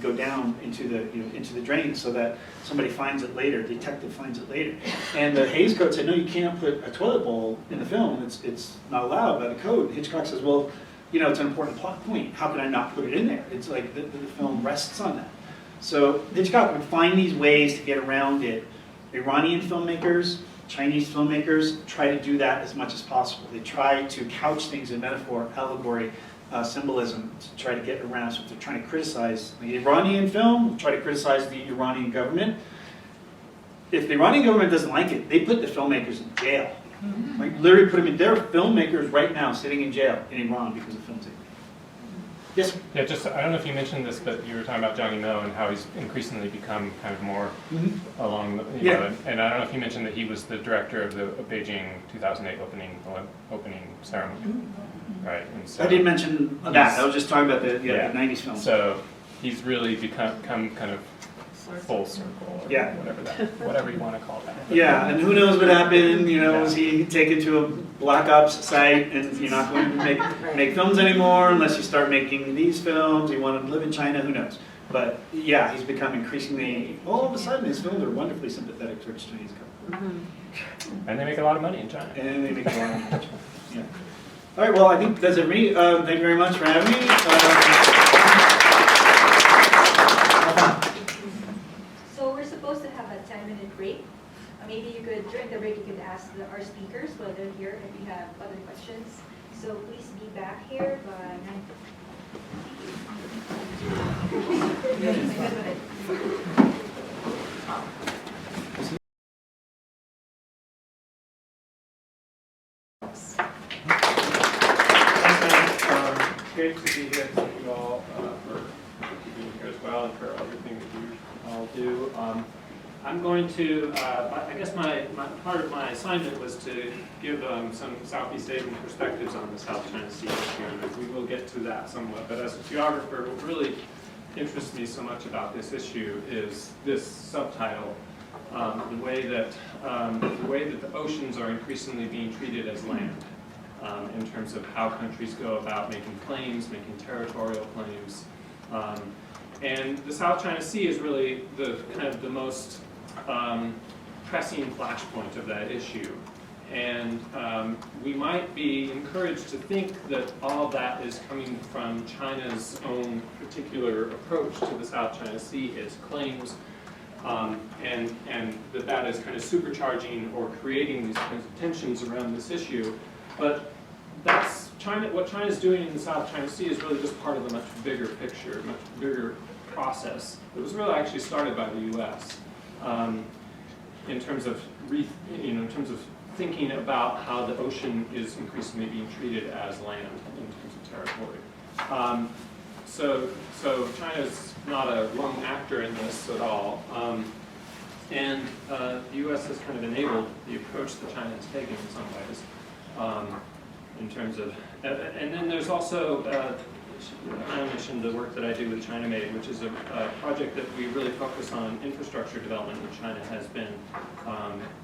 go down into the drain, so that somebody finds it later. A detective finds it later. And the Hays Code said, no, you can't put a toilet bowl in the film. It's not allowed by the code. And Hitchcock says, well, it's an important plot point. How can I not put it in there? It's like the film rests on that. So Hitchcock would find these ways to get around it. Iranian filmmakers, Chinese filmmakers try to do that as much as possible. They try to couch things in metaphor, allegory, symbolism to try to get around. So if they're trying to criticize the Iranian film, try to criticize the Iranian government. If the Iranian government doesn't like it, they put the filmmakers in jail. Like literally put them in. There are filmmakers right now sitting in jail in Iran because of films. Yes? Yeah, I don't know if you mentioned this, but you were talking about Zhang Yimou and how he's increasingly become kind of more along the, you know, and I don't know if you mentioned that he was the director of the Beijing 2008 opening ceremony, right? And so I didn't mention that. I was just talking about the 90s film. So he's really become kind of full circle, or Yeah. whatever you want to call that. Yeah, and who knows what happened, you know, was he taken to a black ops site and you're not going to make films anymore unless you start making these films, you want to live in China, who knows. But yeah, he's become increasingly, all of a sudden his films are wonderfully sympathetic towards Chinese government. And they make a lot of money in China. And they make a lot of money. Yeah. All right, well, I think that's it for me. Thank you very much for having me. So we're supposed to have a 10-minute break. Maybe you could, during the break, you could ask our speakers while they're here if you have other questions. So please be back here by 9:50. Great to be here. Thank you all for being here as well and for everything that you all do. I'm going to, I guess my part of my assignment was to give some Southeast Asian perspectives on the South China Sea issue, and we will get to that somewhat. But as a geographer, what really interests me so much about this issue is this subtitle, the way that the oceans are increasingly being treated as land. In terms of how countries go about making claims, making territorial claims. And the South China Sea is really the kind of the most pressing flashpoint of that issue. And we might be encouraged to think that all of that is coming from China's own particular approach to the South China Sea, its claims, and that is kind of supercharging or creating these kinds of tensions around this issue. But that's what China's doing in the South China Sea is really just part of a much bigger picture, much bigger process. It was really actually started by the U.S. In terms of thinking about how the ocean is increasingly being treated as land in terms of territory. So China's not a lone actor in this at all. And the U.S. has kind of enabled the approach that China has taken in some ways. In terms of, and then there's also, I mentioned the work that I do with China Made, which is a project that we really focus on infrastructure development, which China has been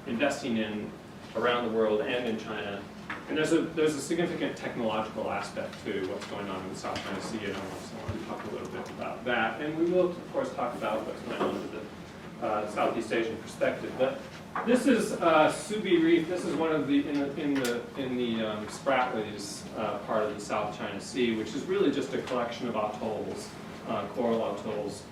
investing in around the world and in China. And there's a significant technological aspect to what's going on in the South China Sea, and I want to talk a little bit about that. And we will, of course, talk about what's going on with the Southeast Asian perspective. But this is Subi Reef. This is one of the in the Spratlys part of the South China Sea, which is really just a collection of atolls, coral atolls.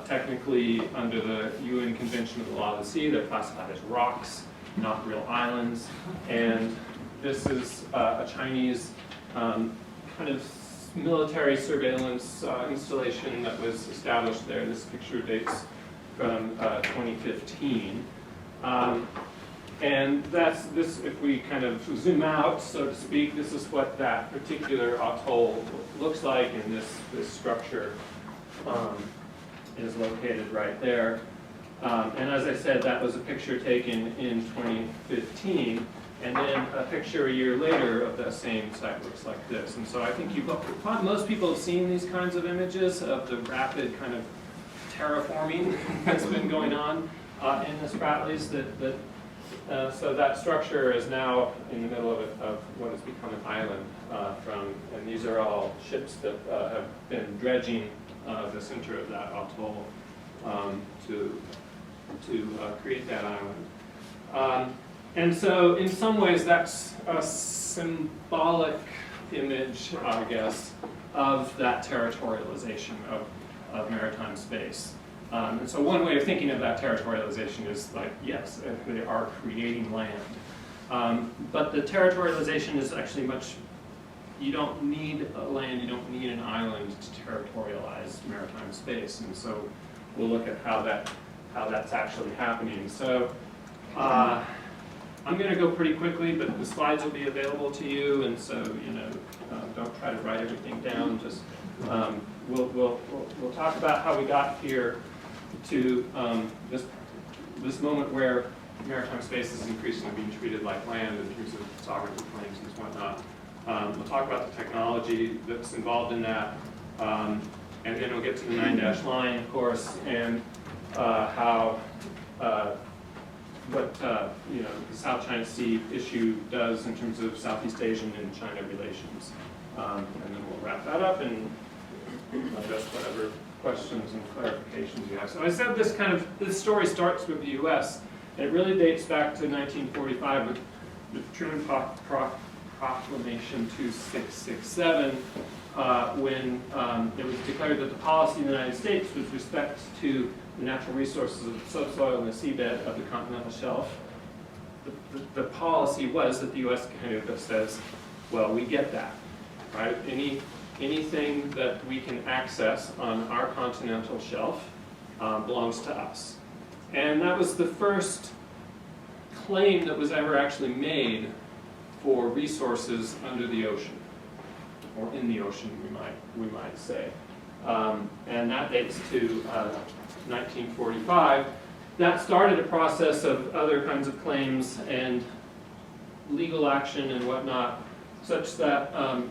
Technically, under the UN Convention of the Law of the Sea, they're classified as rocks, not real islands. And this is a Chinese kind of military surveillance installation that was established there. This picture dates from 2015. And that's this, if we kind of zoom out, so to speak, this is what that particular atoll looks like, and this structure is located right there. And as I said, that was a picture taken in 2015, and then a picture a year later of that same site looks like this. And so I think most people have seen these kinds of images of the rapid kind of terraforming that's been going on in the Spratlys. So that structure is now in the middle of what has become an island and these are all ships that have been dredging the center of that atoll to create that island. And so in some ways that's a symbolic image, I guess, of that territorialization of maritime space. And so one way of thinking of that territorialization is like, yes, they are creating land. But the territorialization is actually you don't need a land, you don't need an island to territorialize maritime space. And so we'll look at how that's actually happening. So I'm going to go pretty quickly, but the slides will be available to you, and so don't try to write everything down. Just we'll talk about how we got here to this moment where maritime space is increasingly being treated like land in terms of sovereignty claims and whatnot. We'll talk about the technology that's involved in that, and then we'll get to the 9-dash line, of course, and how what you know, the South China Sea issue does in terms of Southeast Asian and China relations. And then we'll wrap that up and address whatever questions and clarifications you have. So I said this story starts with the U.S. and it really dates back to 1945 with the Truman Proclamation 2667, when it was declared that the policy in the United States with respect to the natural resources of the subsoil and the seabed of the continental shelf, the policy was that the U.S. kind of says, well, we get that, right? Anything that we can access on our continental shelf belongs to us. And that was the first claim that was ever actually made for resources under the ocean, or in the ocean, we might say. And that dates to 1945. That started a process of other kinds of claims and legal action and whatnot, such that, and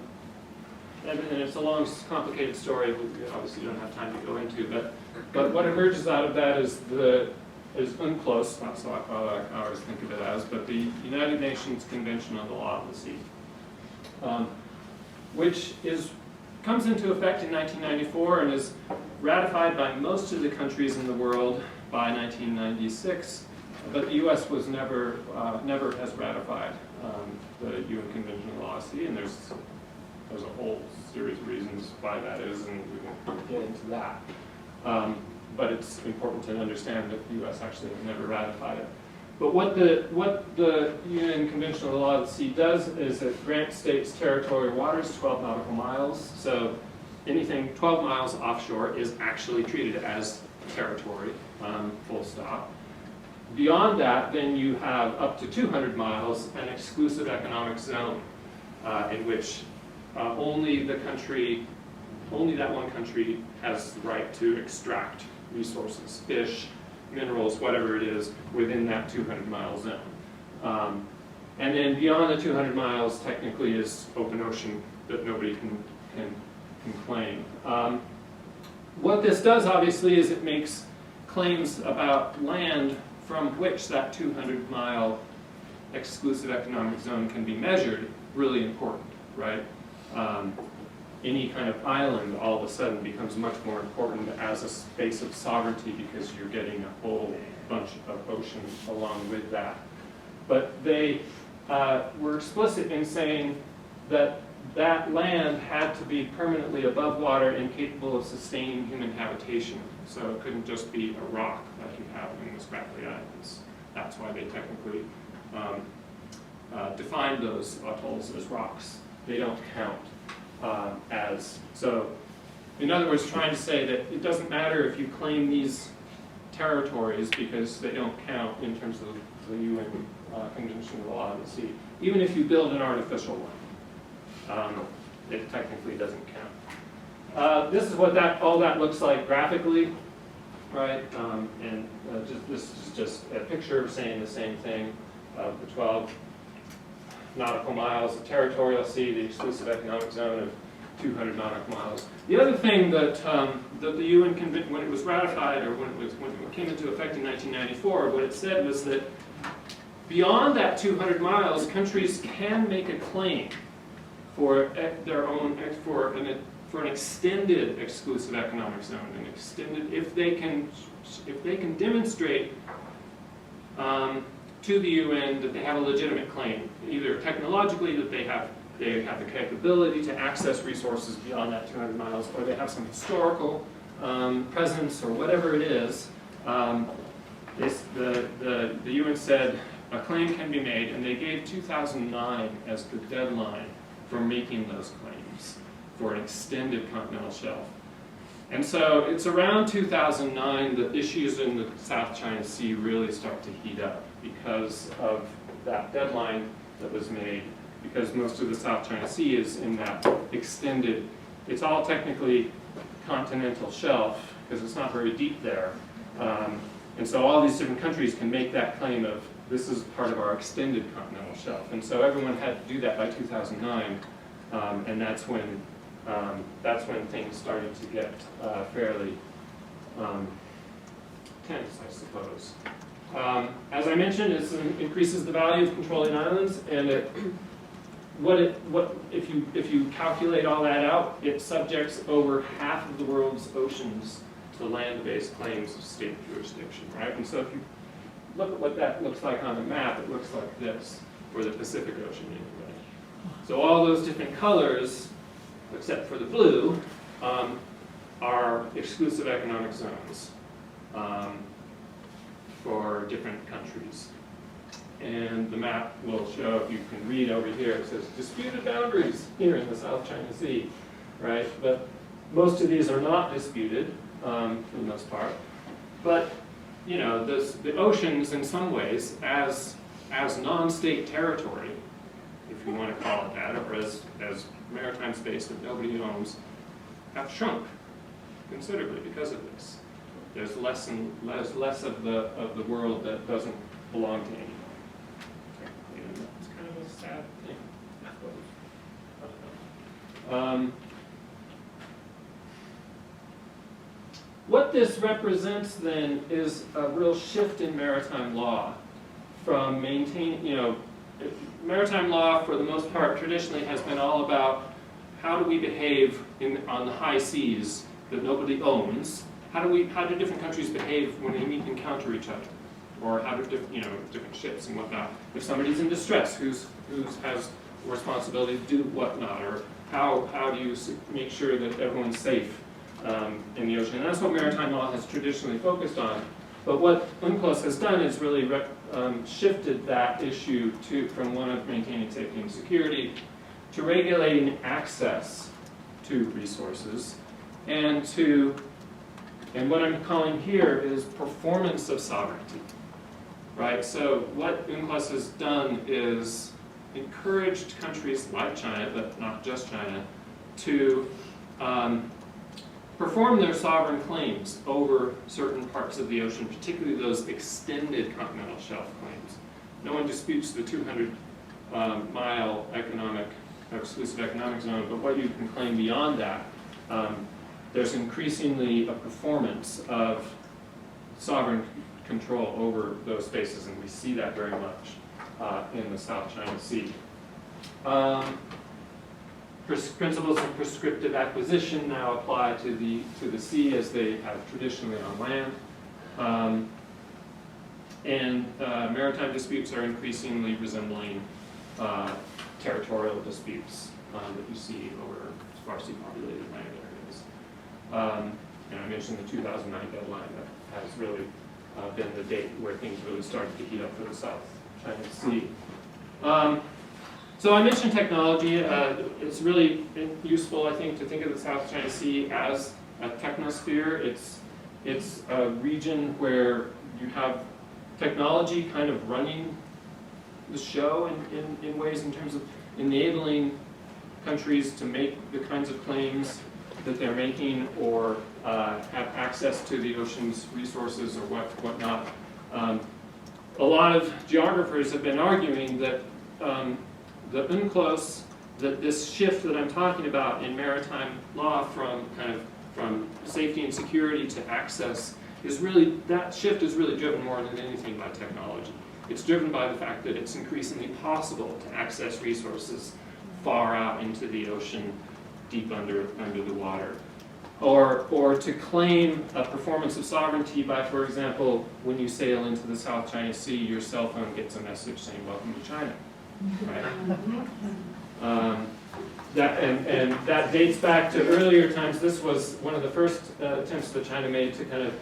it's a long, complicated story we obviously don't have time to go into, but what emerges out of that is UNCLOS, that's what I always think of it as, but the United Nations Convention on the Law of the Sea, which comes into effect in 1994 and is ratified by most of the countries in the world by 1996, but the U.S. was never has ratified the UN Convention on the Law of the Sea, and there's a whole series of reasons why that is, and we won't get into that. But it's important to understand that the U.S. actually never ratified it. But what the UN Convention on the Law of the Sea does is it grants states territorial waters 12 nautical miles. So anything 12 miles offshore is actually treated as territory, full stop. Beyond that, then you have up to 200 miles, an exclusive economic zone in which only that one country has the right to extract resources, fish, minerals, whatever it is, within that 200-mile zone. And then beyond the 200 miles, technically, is open ocean that nobody can claim. What this does, obviously, is it makes claims about land from which that 200-mile exclusive economic zone can be measured really important, right? Any kind of island all of a sudden becomes much more important as a space of sovereignty because you're getting a whole bunch of ocean along with that. But they were explicit in saying that that land had to be permanently above water and capable of sustaining human habitation. So it couldn't just be a rock like you have in the Spratly Islands. That's why they technically defined those atolls as rocks. They don't count. So, in other words, trying to say that it doesn't matter if you claim these territories because they don't count in terms of the UN Convention of the Law of the Sea. Even if you build an artificial one, it technically doesn't count. This is what all that looks like graphically, right? This is just a picture saying the same thing of the 12 nautical miles, the territorial sea, the exclusive economic zone of 200 nautical miles. The other thing that the UN Convention, when it was ratified, or when it came into effect in 1994, what it said was that beyond that 200 miles, countries can make a claim for their own, for an extended exclusive economic zone, if they can demonstrate to the UN that they have a legitimate claim, either technologically that they have the capability to access resources beyond that 200 miles, or they have some historical presence, or whatever it is. The UN said a claim can be made, and they gave 2009 as the deadline for making those claims for an extended continental shelf. And so it's around 2009 that issues in the South China Sea really start to heat up because of that deadline that was made, because most of the South China Sea is in that extended, it's all technically continental shelf because it's not very deep there. And so all these different countries can make that claim of this is part of our extended continental shelf. And so everyone had to do that by 2009, and that's when things started to get fairly tense, I suppose. As I mentioned, it increases the value of controlling islands, and if you calculate all that out, it subjects over half of the world's oceans to land-based claims of state jurisdiction, right? And so if you look at what that looks like on the map, it looks like this for the Pacific Ocean anyway. So all those different colors, except for the blue, are exclusive economic zones for different countries. And the map will show, if you can read over here, it says disputed boundaries here in the South China Sea, right? But most of these are not disputed for the most part. But you know, the oceans in some ways, as non-state territory, if you want to call it that, or as maritime space that nobody owns, have shrunk considerably because of this. There's less of the world that doesn't belong to anyone. And it's kind of a sad thing, I suppose. What this represents then is a real shift in maritime law from maintaining, you know, maritime law for the most part traditionally has been all about how do we behave on the high seas that nobody owns. How do different countries behave when they encounter each other? Or how do different ships and whatnot? If somebody's in distress, who has responsibility to do whatnot? Or how do you make sure that everyone's safe in the ocean? And that's what maritime law has traditionally focused on. But what UNCLOS has done is really shifted that issue from one of maintaining safety and security to regulating access to resources and what I'm calling here is performance of sovereignty, right? So what UNCLOS has done is encouraged countries like China, but not just China, to perform their sovereign claims over certain parts of the ocean, particularly those extended continental shelf claims. No one disputes the 200-mile exclusive economic zone, but what you can claim beyond that, there's increasingly a performance of sovereign control over those spaces, and we see that very much in the South China Sea. Principles of prescriptive acquisition now apply to the sea as they have traditionally on land. Maritime disputes are increasingly resembling territorial disputes that you see over sparsely populated land areas. And I mentioned the 2009 deadline that has really been the date where things really started to heat up for the South China Sea. So I mentioned technology. It's really useful, I think, to think of the South China Sea as a technosphere. It's a region where you have technology kind of running the show in ways in terms of enabling countries to make the kinds of claims that they're making or have access to the ocean's resources or whatnot. A lot of geographers have been arguing that the UNCLOS, that this shift that I'm talking about in maritime law from safety and security to access that shift is really driven more than anything by technology. It's driven by the fact that it's increasingly possible to access resources far out into the ocean, deep under the water. Or to claim a performance of sovereignty by, for example, when you sail into the South China Sea, your cell phone gets a message saying, "Welcome to China." Right? That dates back to earlier times. This was one of the first attempts that China made to kind of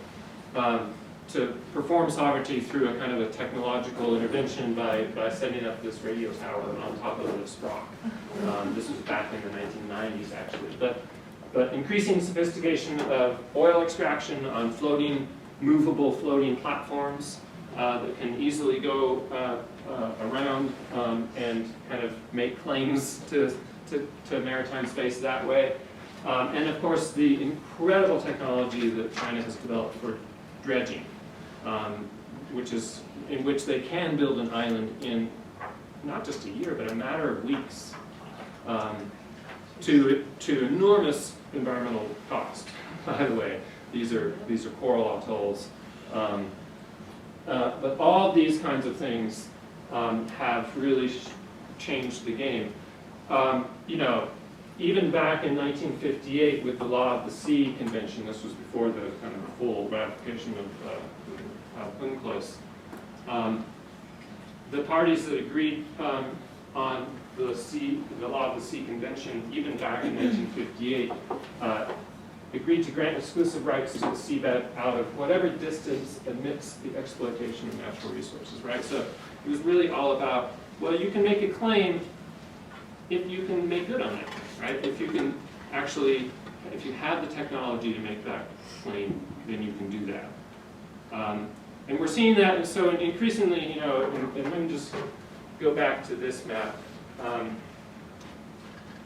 to perform sovereignty through a kind of a technological intervention by setting up this radio tower on top of this rock. This was back in the 1990s, actually. But increasing sophistication of oil extraction on movable floating platforms that can easily go around and kind of make claims to maritime space that way. And of course, the incredible technology that China has developed for dredging, in which they can build an island in not just a year, but a matter of weeks, to enormous environmental cost. By the way, these are coral atolls But all these kinds of things have really changed the game. You know, even back in 1958 with the Law of the Sea Convention, this was before the kind of full ratification of UNCLOS, the parties that agreed on the Law of the Sea Convention, even back in 1958, agreed to grant exclusive rights to the seabed out of whatever distance admits the exploitation of natural resources, right? So it was really all about, well, you can make a claim if you can make good on it, right? If you can actually, if you have the technology to make that claim, then you can do that. And we're seeing that, and so increasingly, you know, and let me just go back to this map.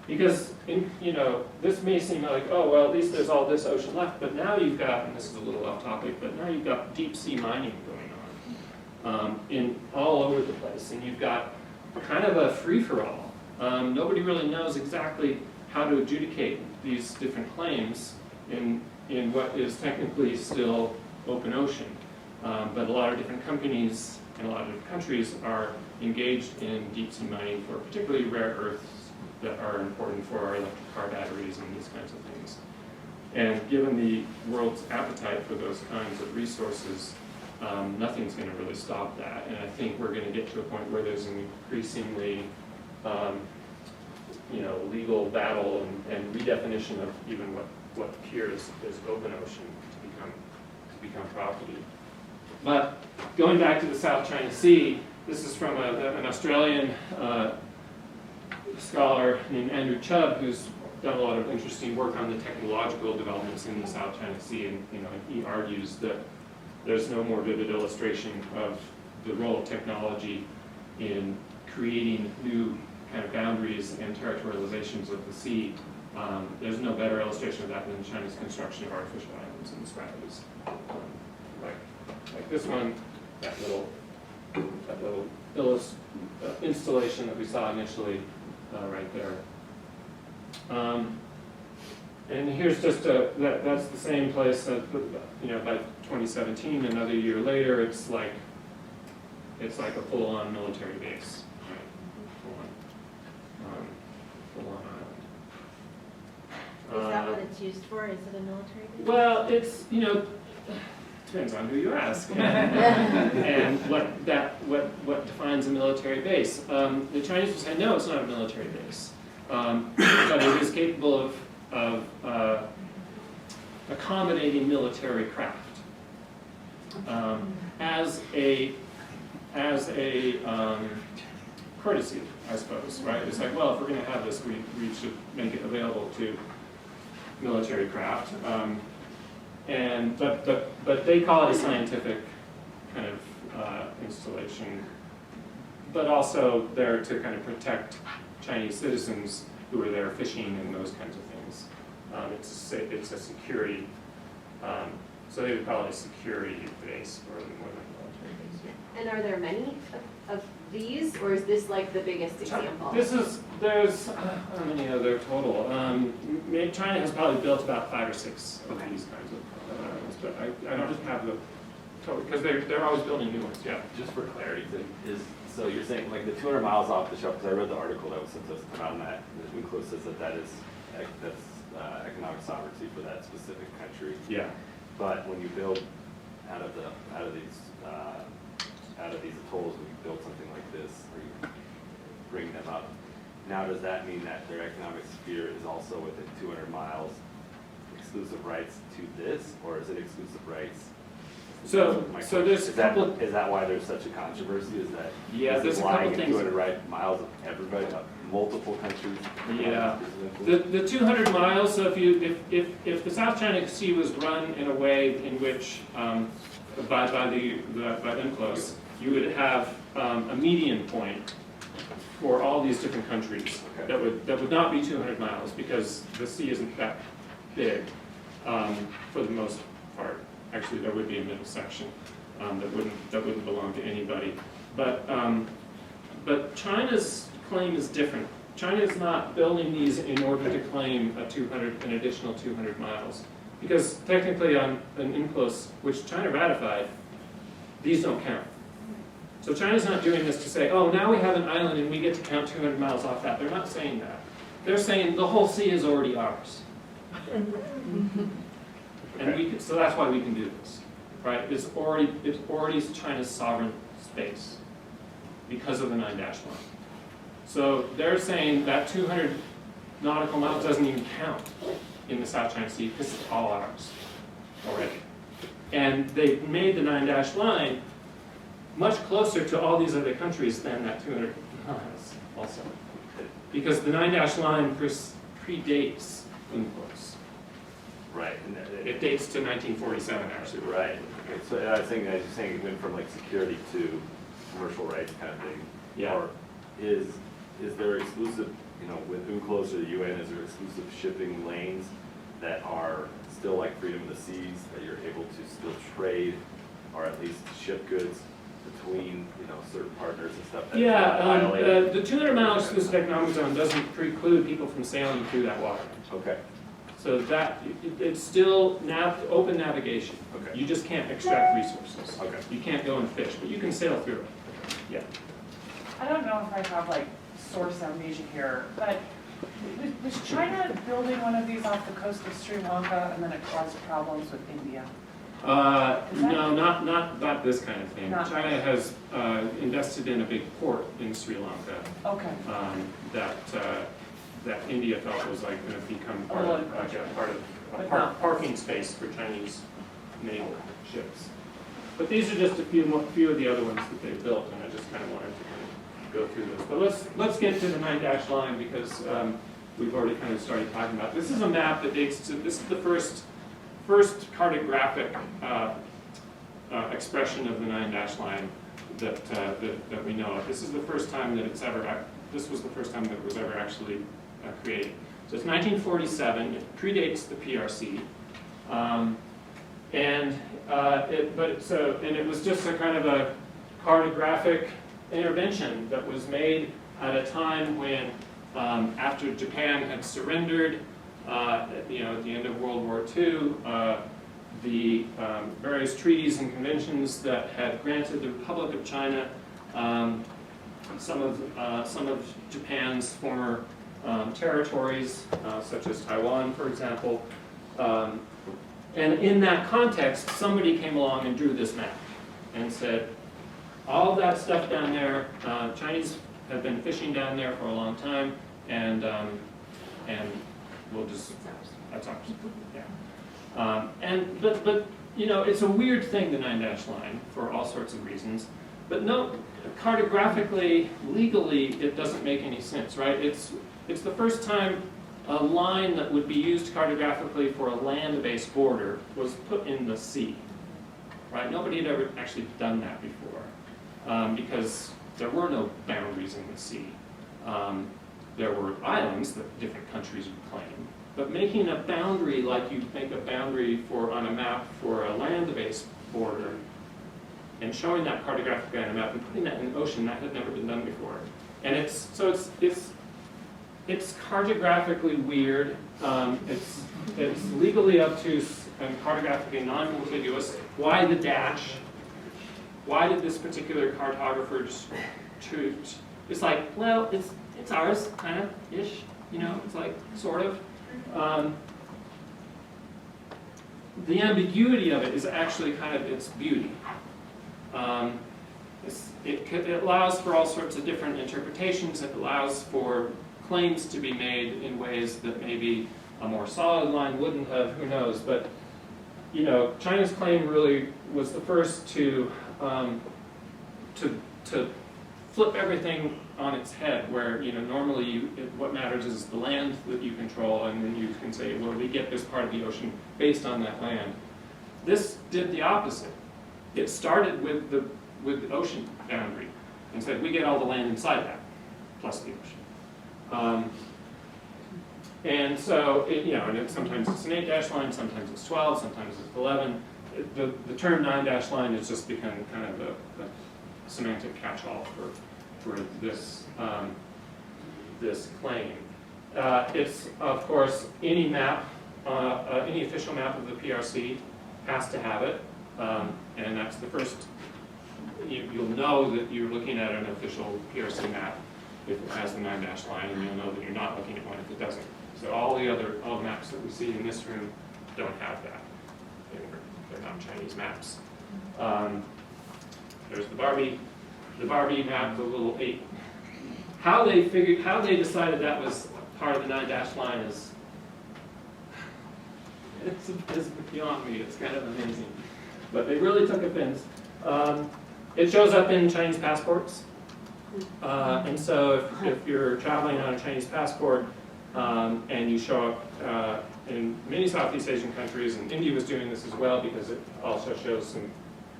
Because, you know, this may seem like, oh, well, at least there's all this ocean left, but now you've got, and this is a little off topic, but now you've got deep sea mining going on in all over the place, and you've got kind of a free-for-all. Nobody really knows exactly how to adjudicate these different claims in what is technically still open ocean. But a lot of different companies and a lot of different countries are engaged in deep sea mining for particularly rare earths that are important for our electric car batteries and these kinds of things. And given the world's appetite for those kinds of resources, nothing's going to really stop that. And I think we're going to get to a point where there's an increasingly you know, legal battle and redefinition of even what appears as open ocean to become property. But going back to the South China Sea, this is from an Australian scholar named Andrew Chubb, who's done a lot of interesting work on the technological developments in the South China Sea, and you know, he argues that there's no more vivid illustration of the role of technology in creating new kind of boundaries and territorializations of the sea. There's no better illustration of that than China's construction of artificial islands in the Spratlys. Like this one, that little installation that we saw initially right there. And here's just that's the same place that, you know, by 2017, another year later, it's like a full-on military base, right? Full-on island. Is that what it's used for? Is it a military base? Well, it's, you know, depends on who you ask and what defines a military base. The Chinese will say, no, it's not a military base, but it is capable of accommodating military craft as a courtesy, I suppose, right? It's like, well, if we're going to have this, we should make it available to military craft. But they call it a scientific kind of installation, but also there to kind of protect Chinese citizens who are there fishing and those kinds of things. It's a security, so they would call it a security base more than a military base. And are there many of these, or is this like the biggest example? There's how many are there total? China has probably built about 5 or 6 of these kinds of islands, but I don't just have the total, because they're always building new ones, yeah. Just for clarity, so you're saying like the 200 miles off the shelf, because I read the article that was sent to us around that, the UNCLOS says that's economic sovereignty for that specific country. Yeah. But when you build out of these atolls, when you build something like this, or you bring them up, now does that mean that their economic sphere is also within 200 miles exclusive rights to this, or is it exclusive rights? So there's is that why there's such a controversy? Is that there's a couple things. 200 miles of everybody, multiple countries? Yeah, the 200 miles. So if the South China Sea was run in a way in which by UNCLOS, you would have a median point for all these different countries that would not be 200 miles, because the sea isn't that big for the most part. Actually, there would be a middle section that wouldn't belong to anybody. But China's claim is different. China is not building these in order to claim an additional 200 miles. Because technically on an UNCLOS, which China ratified, these don't count. So China's not doing this to say, oh, now we have an island and we get to count 200 miles off that. They're not saying that. They're saying the whole sea is already ours. And we can, so that's why we can do this, right? It's already China's sovereign space because of the 9-dash line. So they're saying that 200 nautical miles doesn't even count in the South China Sea because it's all ours already. And they've made the 9-dash line much closer to all these other countries than that 200 miles also. Because the 9-dash line predates UNCLOS. Right. And It dates to 1947, actually. Right. So I was saying it went from like security to commercial rights kind of thing. Yeah. Or is there exclusive, you know, with UNCLOS or the UN, is there exclusive shipping lanes that are still like freedom of the seas, that you're able to still trade or at least ship goods between, you know, certain partners and stuff? That Yeah, the 200 miles specific economic zone doesn't preclude people from sailing through that water. Okay. So that, it's still open navigation. Okay. You just can't extract resources. Okay. You can't go and fish, but you can sail through it. Yeah. I don't know if I have like source amnesia here, but was China building one of these off the coast of Sri Lanka and then it caused problems with India? No, not this kind of thing. Not China has invested in a big port in Sri Lanka. Okay. That India felt was like going to become part Oh, of but not- parking space for Chinese naval ships. But these are just a few of the other ones that they've built, and I just kind of wanted to kind of go through this. But let's get to the 9-dash line because we've already kind of started talking about it. This is a map that dates to, this is the first cartographic expression of the 9-dash line that we know of. This is the first time that this was the first time that it was ever actually created. So it's 1947. It predates the PRC, and it was just a kind of a cartographic intervention that was made at a time when, after Japan had surrendered, at the end of World War II, the various treaties and conventions that had granted the Republic of China some of Japan's former territories, such as Taiwan, for example. And in that context, somebody came along and drew this map and said, all that stuff down there, Chinese have been fishing down there for a long time, and we'll just, that's ours. Yeah. But you know, it's a weird thing, the 9-dash line, for all sorts of reasons. But no, cartographically, legally, it doesn't make any sense, right? It's the first time a line that would be used cartographically for a land-based border was put in the sea, right? Nobody had ever actually done that before, because there were no boundaries in the sea. There were islands that different countries would claim, but making a boundary like you make a boundary on a map for a land-based border and showing that cartographically on a map and putting that in the ocean, that had never been done before. And it's cartographically weird. It's legally obtuse and cartographically non-contiguous. Why the dash? Why did this particular cartographer choose? It's like, well, it's ours, kind of ish. You know, it's like sort of. The ambiguity of it is actually kind of its beauty. It allows for all sorts of different interpretations. It allows for claims to be made in ways that maybe a more solid line wouldn't have. Who knows? But you know, China's claim really was the first to flip everything on its head. Where normally what matters is the land that you control, and then you can say, well, we get this part of the ocean based on that land. This did the opposite. It started with the ocean boundary and said, we get all the land inside that, plus the ocean. And so, and sometimes it's an 8-dash line, sometimes it's 12, sometimes it's 11. The term 9-dash line has just become kind of a semantic catch-all for this claim. It's, of course, any map any official map of the PRC has to have it, and that's the first. You'll know that you're looking at an official PRC map if it has the 9-dash line, and you'll know that you're not looking at one if it doesn't. So all the maps that we see in this room don't have that. They're not Chinese maps. There's the Barbie map, the little 8. How they decided that was part of the 9-dash line is it's beyond me. It's kind of amazing, but they really took offense. It shows up in Chinese passports, and so if you're traveling on a Chinese passport and you show up in many Southeast Asian countries, and India was doing this as well because it also shows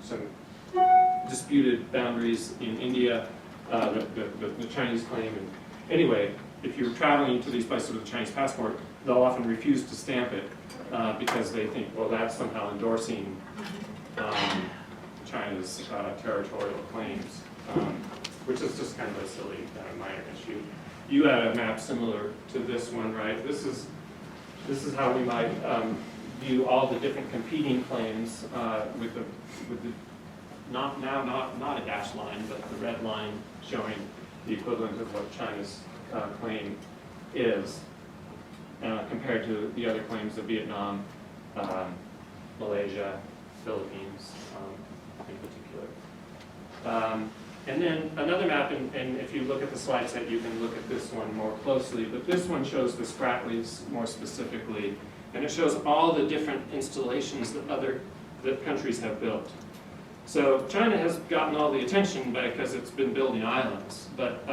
some disputed boundaries in India, the Chinese claim. And anyway, if you're traveling to these places with a Chinese passport, they'll often refuse to stamp it because they think, well, that's somehow endorsing China's territorial claims, which is just kind of a silly minor issue. You had a map similar to this one, right? This is how we might view all the different competing claims with the not a dash line, but the red line showing the equivalent of what China's claim is compared to the other claims of Vietnam, Malaysia, Philippines in particular. And then another map, and if you look at the slide set, you can look at this one more closely, but this one shows the Spratlys more specifically, and it shows all the different installations that countries have built. So China has gotten all the attention because it's been building islands, but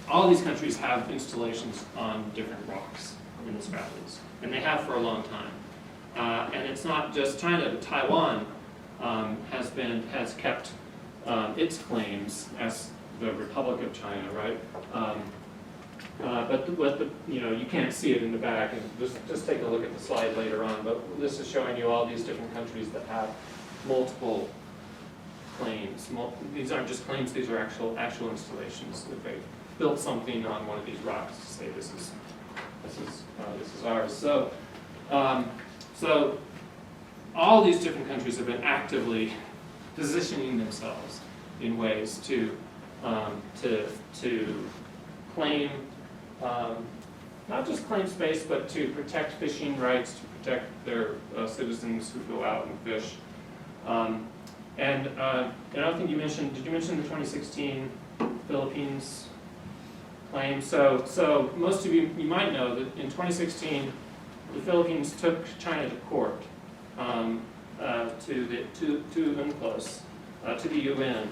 all these countries have installations on different rocks in the Spratlys, and they have for a long time. And it's not just China, but Taiwan has kept its claims as the Republic of China, right? But you can't see it in the back, and just take a look at the slide later on. But this is showing you all these different countries that have multiple claims. These aren't just claims; these are actual installations that they built something on one of these rocks to say this is ours. So all these different countries have been actively positioning themselves in ways to claim, not just claim space, but to protect fishing rights, to protect their citizens who go out and fish. And I don't think you mentioned, did you mention the 2016 Philippines claim? So most of you might know that in 2016, the Philippines took China to court, to UNCLOS, to the UN,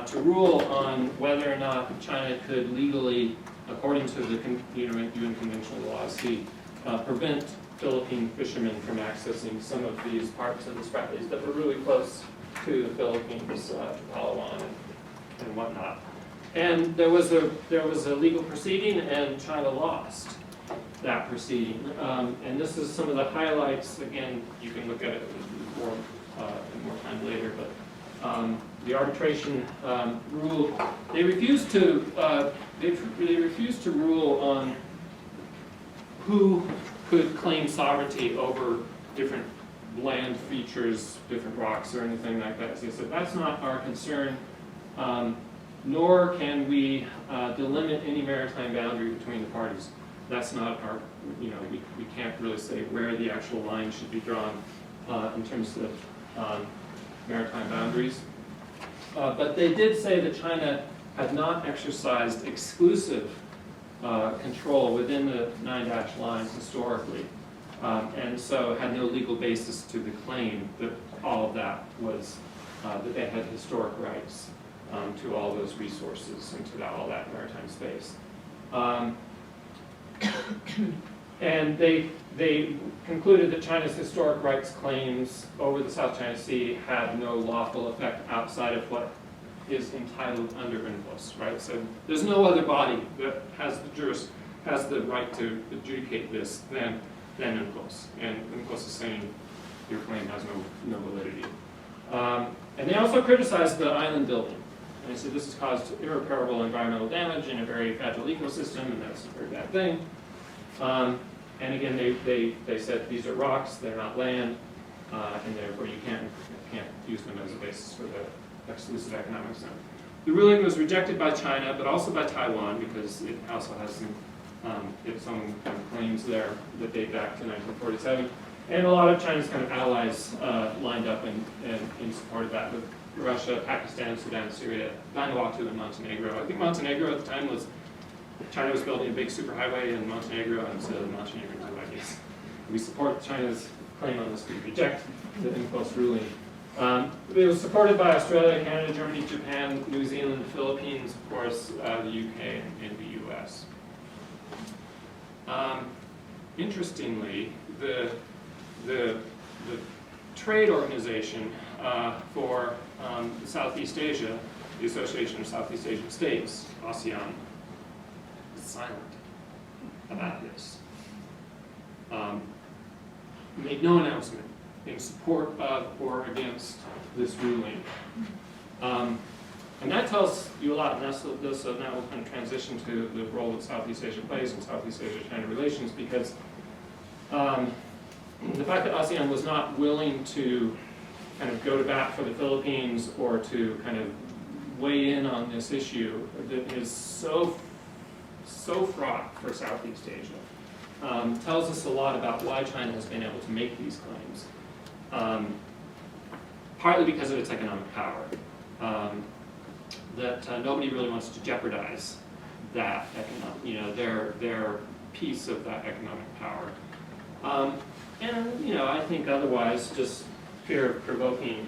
to rule on whether or not China could legally, according to the UN conventional laws, prevent Philippine fishermen from accessing some of these parts of the Spratlys that were really close to the Philippines, to Palawan and whatnot. And there was a legal proceeding, and China lost that proceeding. And this is some of the highlights. Again, you can look at it more time later. But the arbitration rule, they refused to rule on who could claim sovereignty over different land features, different rocks, or anything like that. So they said that's not our concern. Nor can we delimit any maritime boundary between the parties. That's not our, we can't really say where the actual line should be drawn in terms of maritime boundaries. But they did say that China had not exercised exclusive control within the 9-dash lines historically, and so had no legal basis to the claim that all of that was, that they had historic rights to all those resources and to all that maritime space. And they concluded that China's historic rights claims over the South China Sea had no lawful effect outside of what is entitled under UNCLOS, right? So there's no other body that has the right to adjudicate this than UNCLOS. And UNCLOS is saying your claim has no validity. And they also criticized the island building. And they said this has caused irreparable environmental damage in a very fragile ecosystem, and that's a very bad thing. And again, they said these are rocks, they're not land, and therefore you can't use them as a basis for the exclusive economic zone. The ruling was rejected by China, but also by Taiwan, because it also has some its own kind of claims there that date back to 1947. And a lot of China's kind of allies lined up in support of that, with Russia, Pakistan, Sudan, Syria, Vanuatu, and Montenegro. I think Montenegro at the time was, China was building a big superhighway in Montenegro, and so the Montenegrins were like, yes, we support China's claim on this, we reject the impulse ruling. It was supported by Australia, Canada, Germany, Japan, New Zealand, the Philippines, of course, the UK, and the US. Interestingly, the trade organization for Southeast Asia, the Association of Southeast Asian States, ASEAN, is silent about this. Made no announcement in support of or against this ruling. And that tells you a lot, and so now we'll kind of transition to the role that Southeast Asia plays in Southeast Asia-China relations, because the fact that ASEAN was not willing to kind of go to bat for the Philippines or to kind of weigh in on this issue that is so fraught for Southeast Asia tells us a lot about why China has been able to make these claims. Partly because of its economic power. That nobody really wants to jeopardize that economic, their piece of that economic power. And I think otherwise just fear of provoking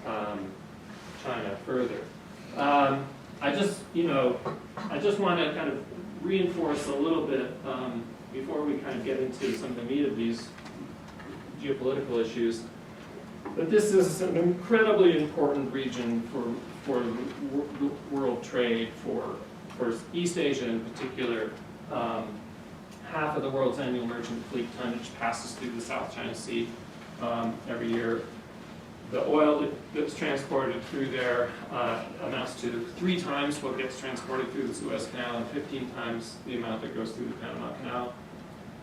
China further. I just want to kind of reinforce a little bit before we kind of get into some of the meat of these geopolitical issues, that this is an incredibly important region for world trade, for East Asia in particular. Half of the world's annual merchant fleet tonnage passes through the South China Sea every year. The oil that's transported through there amounts to 3 times what gets transported through the Suez Canal and 15 times the amount that goes through the Panama Canal.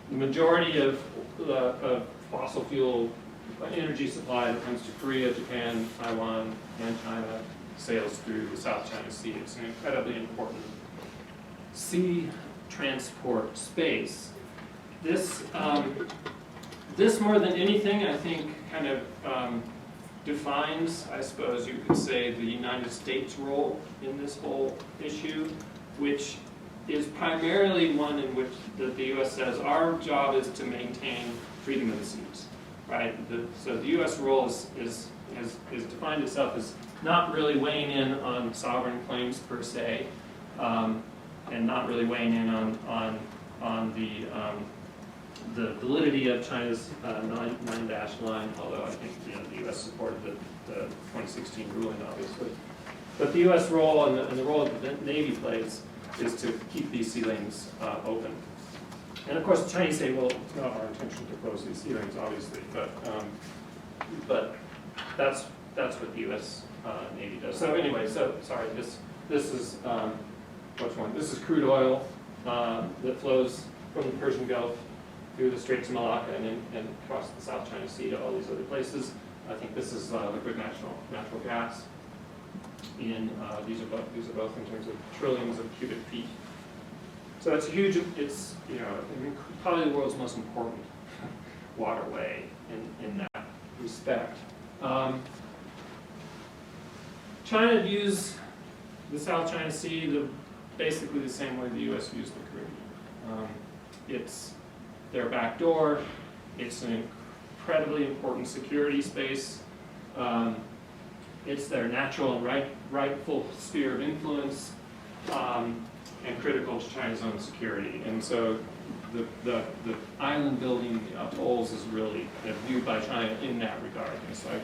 The majority of fossil fuel energy supply that comes to Korea, Japan, Taiwan, and China sails through the South China Sea. It's an incredibly important sea transport space. This more than anything, I think, kind of defines, I suppose you could say, the United States' role in this whole issue, which is primarily one in which the U.S. says our job is to maintain freedom of the seas, right? So the U.S. role has defined itself as not really weighing in on sovereign claims per se, and not really weighing in on the validity of China's 9-dash line, although I think the U.S. supported the 2016 ruling, obviously. But the U.S. role and the role that the Navy plays is to keep these sea lanes open. And of course, the Chinese say, well, it's not our intention to close these sea lanes, obviously, but that's what the U.S. Navy does. So anyway, sorry, this is which one? This is crude oil that flows from the Persian Gulf through the Straits of Malacca and across the South China Sea to all these other places. I think this is liquid natural gas. These are both in terms of trillions of cubic feet. So it's huge. It's probably the world's most important waterway in that respect. China views the South China Sea basically the same way the U.S. views the Caribbean. It's their back door. It's an incredibly important security space. It's their natural and rightful sphere of influence, and critical to China's own security. And so the island building atolls is really viewed by China in that regard. It's like,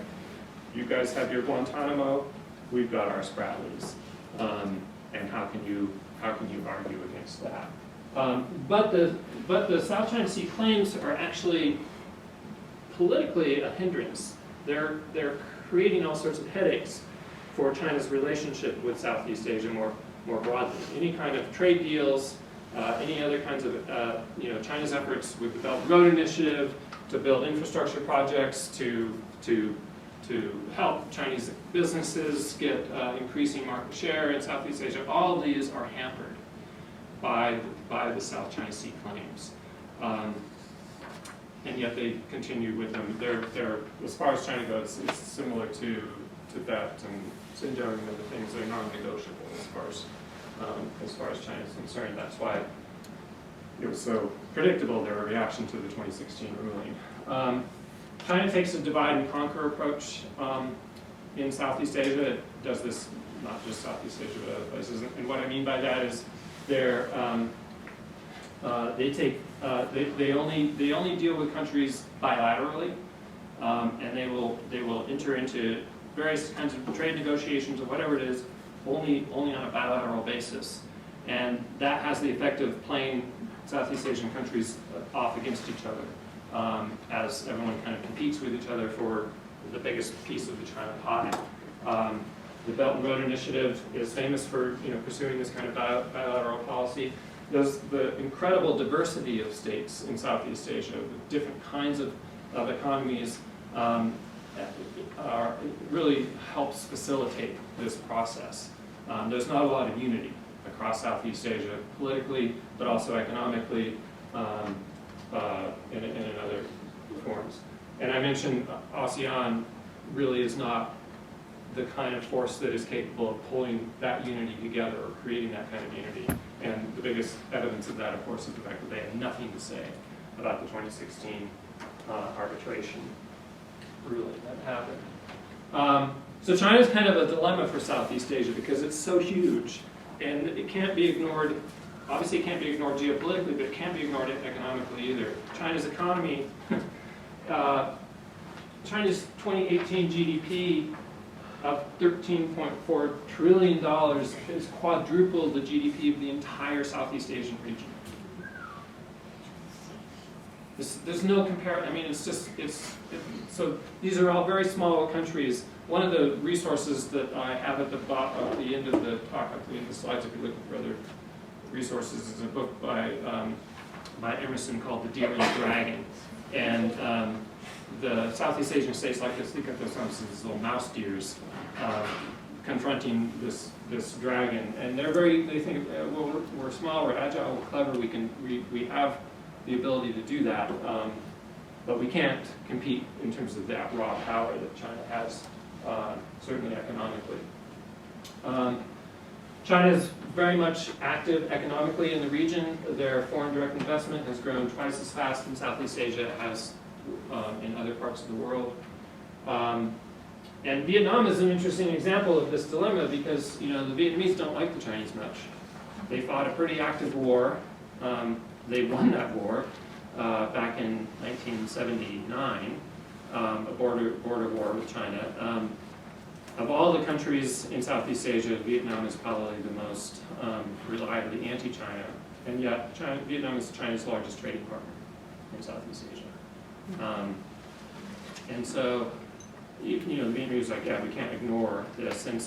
you guys have your Guantanamo, we've got our Spratlys, and how can you argue against that? But the South China Sea claims are actually politically a hindrance. They're creating all sorts of headaches for China's relationship with Southeast Asia more broadly. Any kind of trade deals, any other kinds of, China's efforts with the Belt and Road Initiative to build infrastructure projects to help Chinese businesses get increasing market share in Southeast Asia. All of these are hampered by the South China Sea claims. And yet they continue with them. They're as far as China goes, it's similar to Tibet and Xinjiang and other things. They're non-negotiable as far as China is concerned. That's why it was so predictable, their reaction to the 2016 ruling. China takes a divide and conquer approach in Southeast Asia. It does this not just Southeast Asia, but other places. And what I mean by that is they only deal with countries bilaterally, and they will enter into various kinds of trade negotiations or whatever it is only on a bilateral basis, and that has the effect of playing Southeast Asian countries off against each other, as everyone kind of competes with each other for the biggest piece of the China pie. The Belt and Road Initiative is famous for pursuing this kind of bilateral policy. There's the incredible diversity of states in Southeast Asia with different kinds of economies really helps facilitate this process. There's not a lot of unity across Southeast Asia politically, but also economically and in other forms. And I mentioned ASEAN really is not the kind of force that is capable of pulling that unity together or creating that kind of unity. And the biggest evidence of that, of course, is the fact that they had nothing to say about the 2016 arbitration ruling that happened. So China's kind of a dilemma for Southeast Asia because it's so huge, and it can't be ignored. Obviously, it can't be ignored geopolitically, but it can't be ignored economically either. China's economy, China's 2018 GDP of $13.4 trillion has quadrupled the GDP of the entire Southeast Asian region. There's no comparison. I mean, so these are all very small countries. One of the resources that I have at the end of the talk, at the end of the slides, if you're looking for other resources, is a book by Emerson called The Deer and the Dragon. And the Southeast Asian states like to think of themselves as little mouse deers confronting this dragon. And they think, well, we're small, we're agile, we're clever, we have the ability to do that, but we can't compete in terms of that raw power that China has, certainly economically. China is very much active economically in the region. Their foreign direct investment has grown twice as fast in Southeast Asia as in other parts of the world. And Vietnam is an interesting example of this dilemma because the Vietnamese don't like the Chinese much. They fought a pretty active war. They won that war back in 1979, a border war with China. Of all the countries in Southeast Asia, Vietnam is probably the most reliably anti-China, and yet Vietnam is China's largest trading partner in Southeast Asia. And so, the Vietnamese are like, yeah, we can't ignore this. And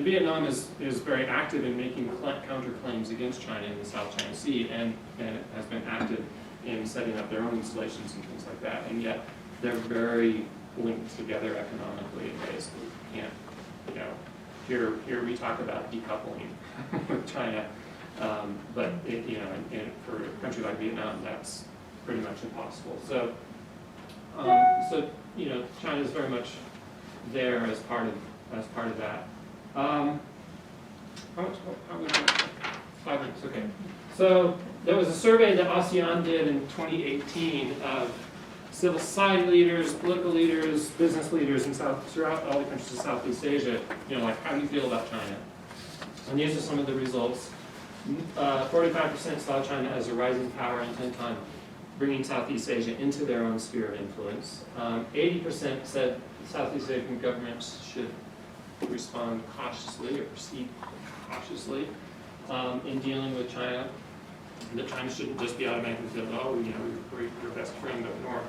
Vietnam is very active in making counterclaims against China in the South China Sea, and it has been active in setting up their own installations and things like that. And yet, they're very linked together economically in ways that we can't, here we talk about decoupling with China, but for a country like Vietnam, that's pretty much impossible. So China is very much there as part of that. How much? 5 minutes. Okay. So there was a survey that ASEAN did in 2018 of civil society leaders, political leaders, business leaders throughout all the countries of Southeast Asia. How do you feel about China? And these are some of the results. 45% saw China as a rising power intent on bringing Southeast Asia into their own sphere of influence. 80% said Southeast Asian governments should respond cautiously or proceed cautiously in dealing with China. That China shouldn't just be automatically feel, we're your best friend up north.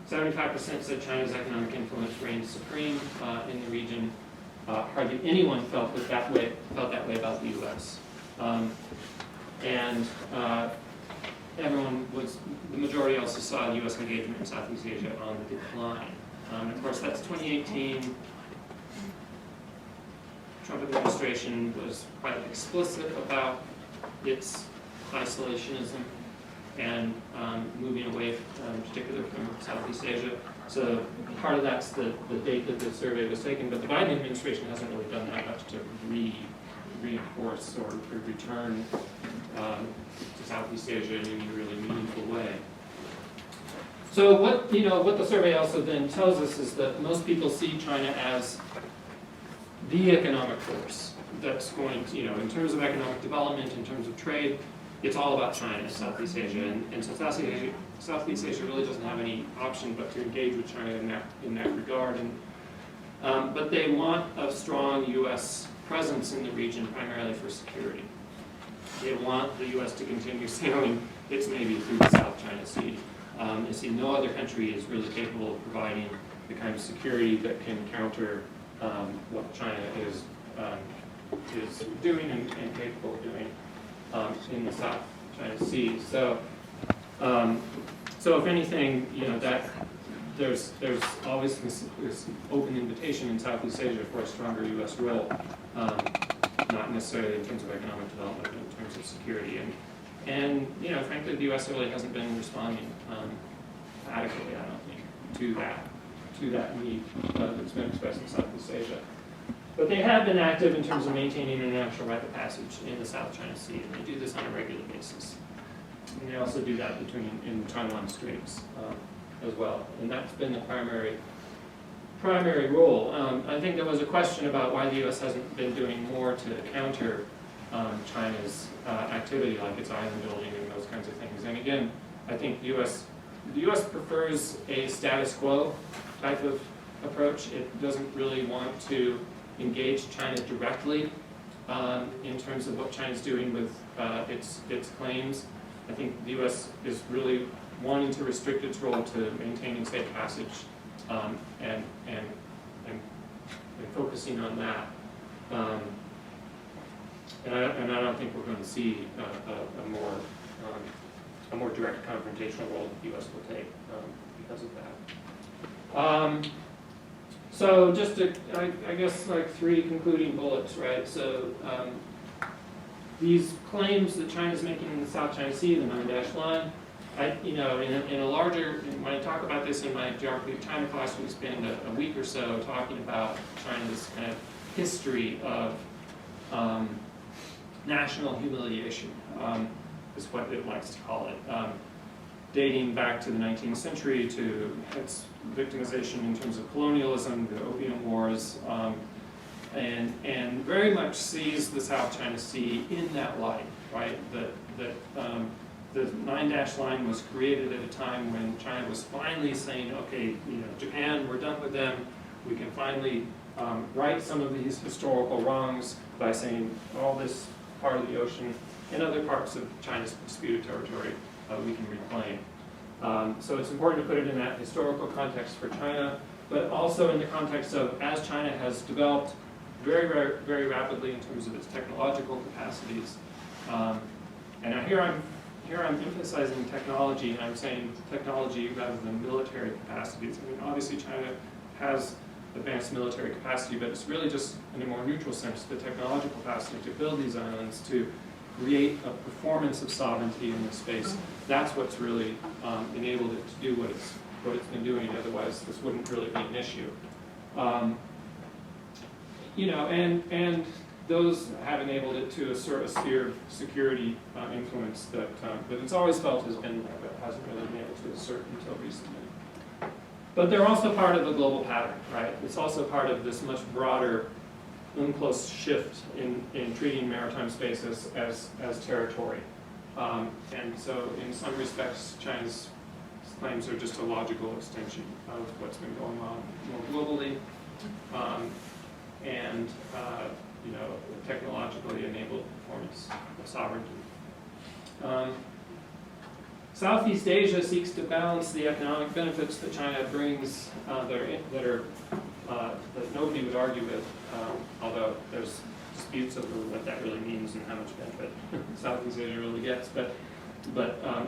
75% said China's economic influence reigns supreme in the region. Hardly anyone felt that way about the U.S. And the majority also saw U.S. engagement in Southeast Asia on the decline. Of course, that's 2018. Trump administration was quite explicit about its isolationism and moving away, particularly from Southeast Asia. So part of that's the date that the survey was taken, but the Biden administration hasn't really done that much to reinforce or return to Southeast Asia in any really meaningful way. So what the survey also then tells us is that most people see China as the economic force that's going to, in terms of economic development, in terms of trade, it's all about China, Southeast Asia, and so Southeast Asia really doesn't have any option but to engage with China in that regard. And but they want a strong U.S. presence in the region, primarily for security. They want the U.S. to continue sailing its navy through the South China Sea. They see no other country is really capable of providing the kind of security that can counter what China is doing and capable of doing in the South China Sea. So, so if anything, that there's always this open invitation in Southeast Asia for a stronger U.S. role, not necessarily in terms of economic development, but in terms of security. And frankly, the U.S. really hasn't been responding adequately, I don't think, to that need that's been expressed in Southeast Asia. But they have been active in terms of maintaining international right of passage in the South China Sea, and they do this on a regular basis. And they also do that in Taiwan Straits as well, and that's been the primary role. I think there was a question about why the U.S. hasn't been doing more to counter China's activity, like its island building and those kinds of things. And again, I think the U.S. prefers a status quo type of approach. It doesn't really want to engage China directly in terms of what China's doing with its claims. I think the U.S. is really wanting to restrict its role to maintaining safe passage and focusing on that. And I don't think we're going to see a more direct confrontational role that the U.S. will take because of that. So just I guess like 3 concluding bullets, right? So these claims that China's making in the South China Sea, the 9-dash line, in a larger, when I talk about this in my Geography of China class, we spend a week or so talking about China's kind of history of national humiliation, is what it likes to call it, dating back to the 19th century to its victimization in terms of colonialism, the Opium Wars, and very much sees the South China Sea in that light, right? The 9-dash line was created at a time when China was finally saying, okay, Japan, we're done with them. We can finally right some of these historical wrongs by saying all this part of the ocean and other parts of China's disputed territory we can reclaim. So it's important to put it in that historical context for China, but also in the context of as China has developed very, very, very rapidly in terms of its technological capacities. And here I'm emphasizing technology, and I'm saying technology rather than military capacities. I mean, obviously China has advanced military capacity, but it's really just, in a more neutral sense, the technological capacity to build these islands, to create a performance of sovereignty in this space. That's what's really enabled it to do what it's been doing. Otherwise, this wouldn't really be an issue. And those have enabled it to assert a sphere of security influence that it's always felt has been, but hasn't really been able to assert until recently. But they're also part of a global pattern, right? It's also part of this much broader UNCLOS shift in treating maritime spaces as territory. And so in some respects, China's claims are just a logical extension of what's been going on more globally and technologically enabled performance of sovereignty. Southeast Asia seeks to balance the economic benefits that China brings that nobody would argue with, although there's just disputes over what that really means and how much benefit Southeast Asia really gets. But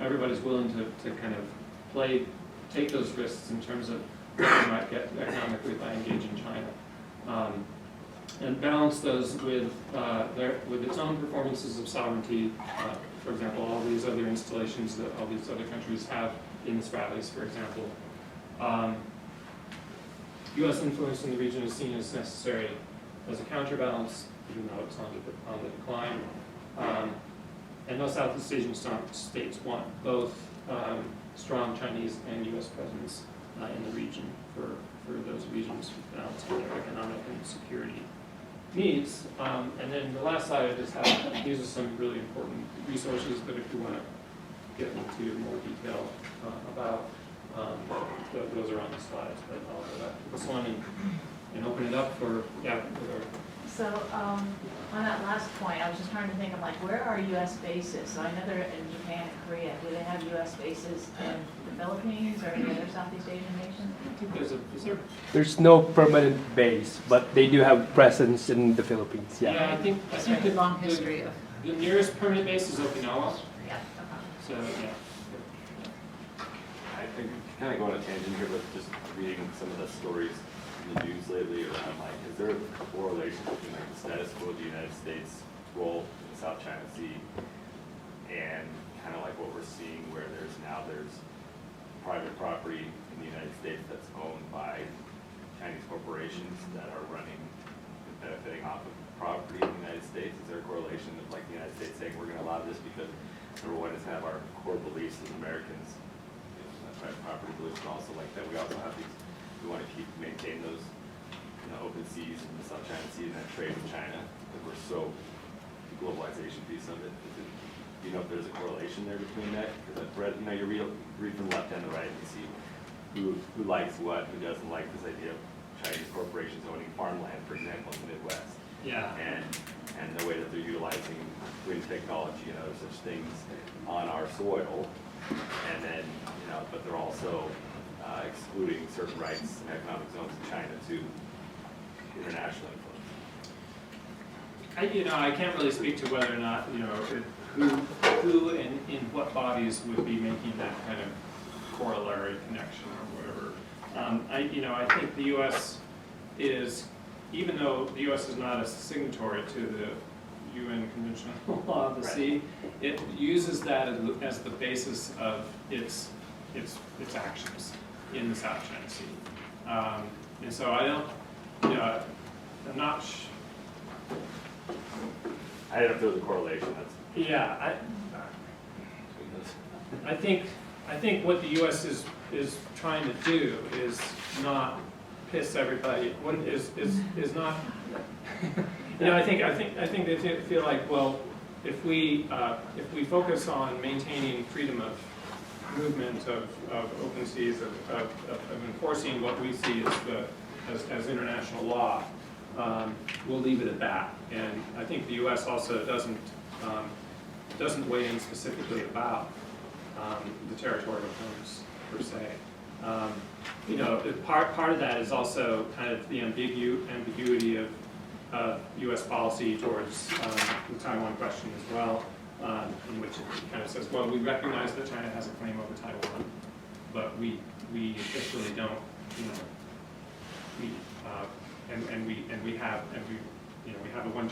everybody's willing to kind of take those risks in terms of what they might get economically by engaging China, and balance those with its own performances of sovereignty. For example, all these other installations that all these other countries have in the Stratas, for example. U.S. influence in the region is seen as necessary as a counterbalance, even though it's on the decline. And no Southeast Asian states want both strong Chinese and U.S. presence in the region for those regions balancing their economic and security needs. And then the last slide I just have, these are some really important resources, but if you want to get into more detail about those are on the slides, but I'll go back to this one and open it up for, So on that last point, I was just trying to think of like, where are U.S. bases? So I know they're in Japan and Korea. Do they have U.S. bases in the Philippines or any other Southeast Asian nations? I think there's no permanent base, but they do have presence in the Philippines. I think a long history of. The nearest permanent base is Okinawa. Yeah. So yeah. I think, kind of going on a tangent here, but just reading some of the stories in the news lately around, like, is there a correlation between like the status quo of the United States' role in the South China Sea and kind of like what we're seeing where there's private property in the United States that's owned by Chinese corporations that are running and benefiting off of property in the United States? Is there a correlation of like the United States saying we're going to allow this because number one is have our core beliefs as Americans, private property beliefs, but also like that we also have these, we want to maintain those open seas in the South China Sea and that trade with China, because we're so, the globalization piece of it. Do you know if there's a correlation there between that? Because I've read, you read from the left and the right and you see who likes what, who doesn't like this idea of Chinese corporations owning farmland, for example, in the Midwest. Yeah. And the way that they're utilizing wind technology and other such things on our soil. And then, but they're also excluding certain rights and economic zones in China to international influence. I can't really speak to whether or not, who and in what bodies would be making that kind of corollary connection or whatever. I think the U.S. is, even though the U.S. is not a signatory to the UN Convention on the Law of the Sea, it uses that as the basis of its actions in the South China Sea. And so I don't, I'm not. I don't know if there's a correlation. I think what the U.S. is trying to do is not piss everybody. What is not. I think they feel like, well, if we focus on maintaining freedom of movement of open seas, of enforcing what we see as international law, we'll leave it at that. And I think the U.S. also doesn't weigh in specifically about the territorial terms per se. Part of that is also kind of the ambiguity of U.S. policy towards the Taiwan question as well, in which it kind of says, well, we recognize that China has a claim over Taiwan, but we officially don't, we have a one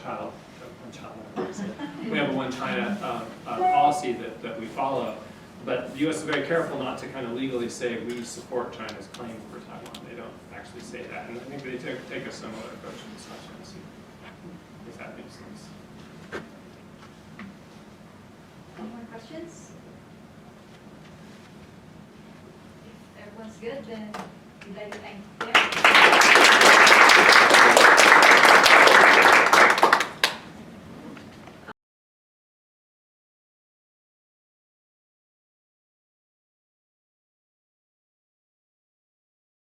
China policy that we follow. But the U.S. is very careful not to kind of legally say we support China's claim over Taiwan. They don't actually say that, and I think they take a similar approach in the South China Sea, if that makes sense. Any more questions? If everyone's good, then we'd like to thank them.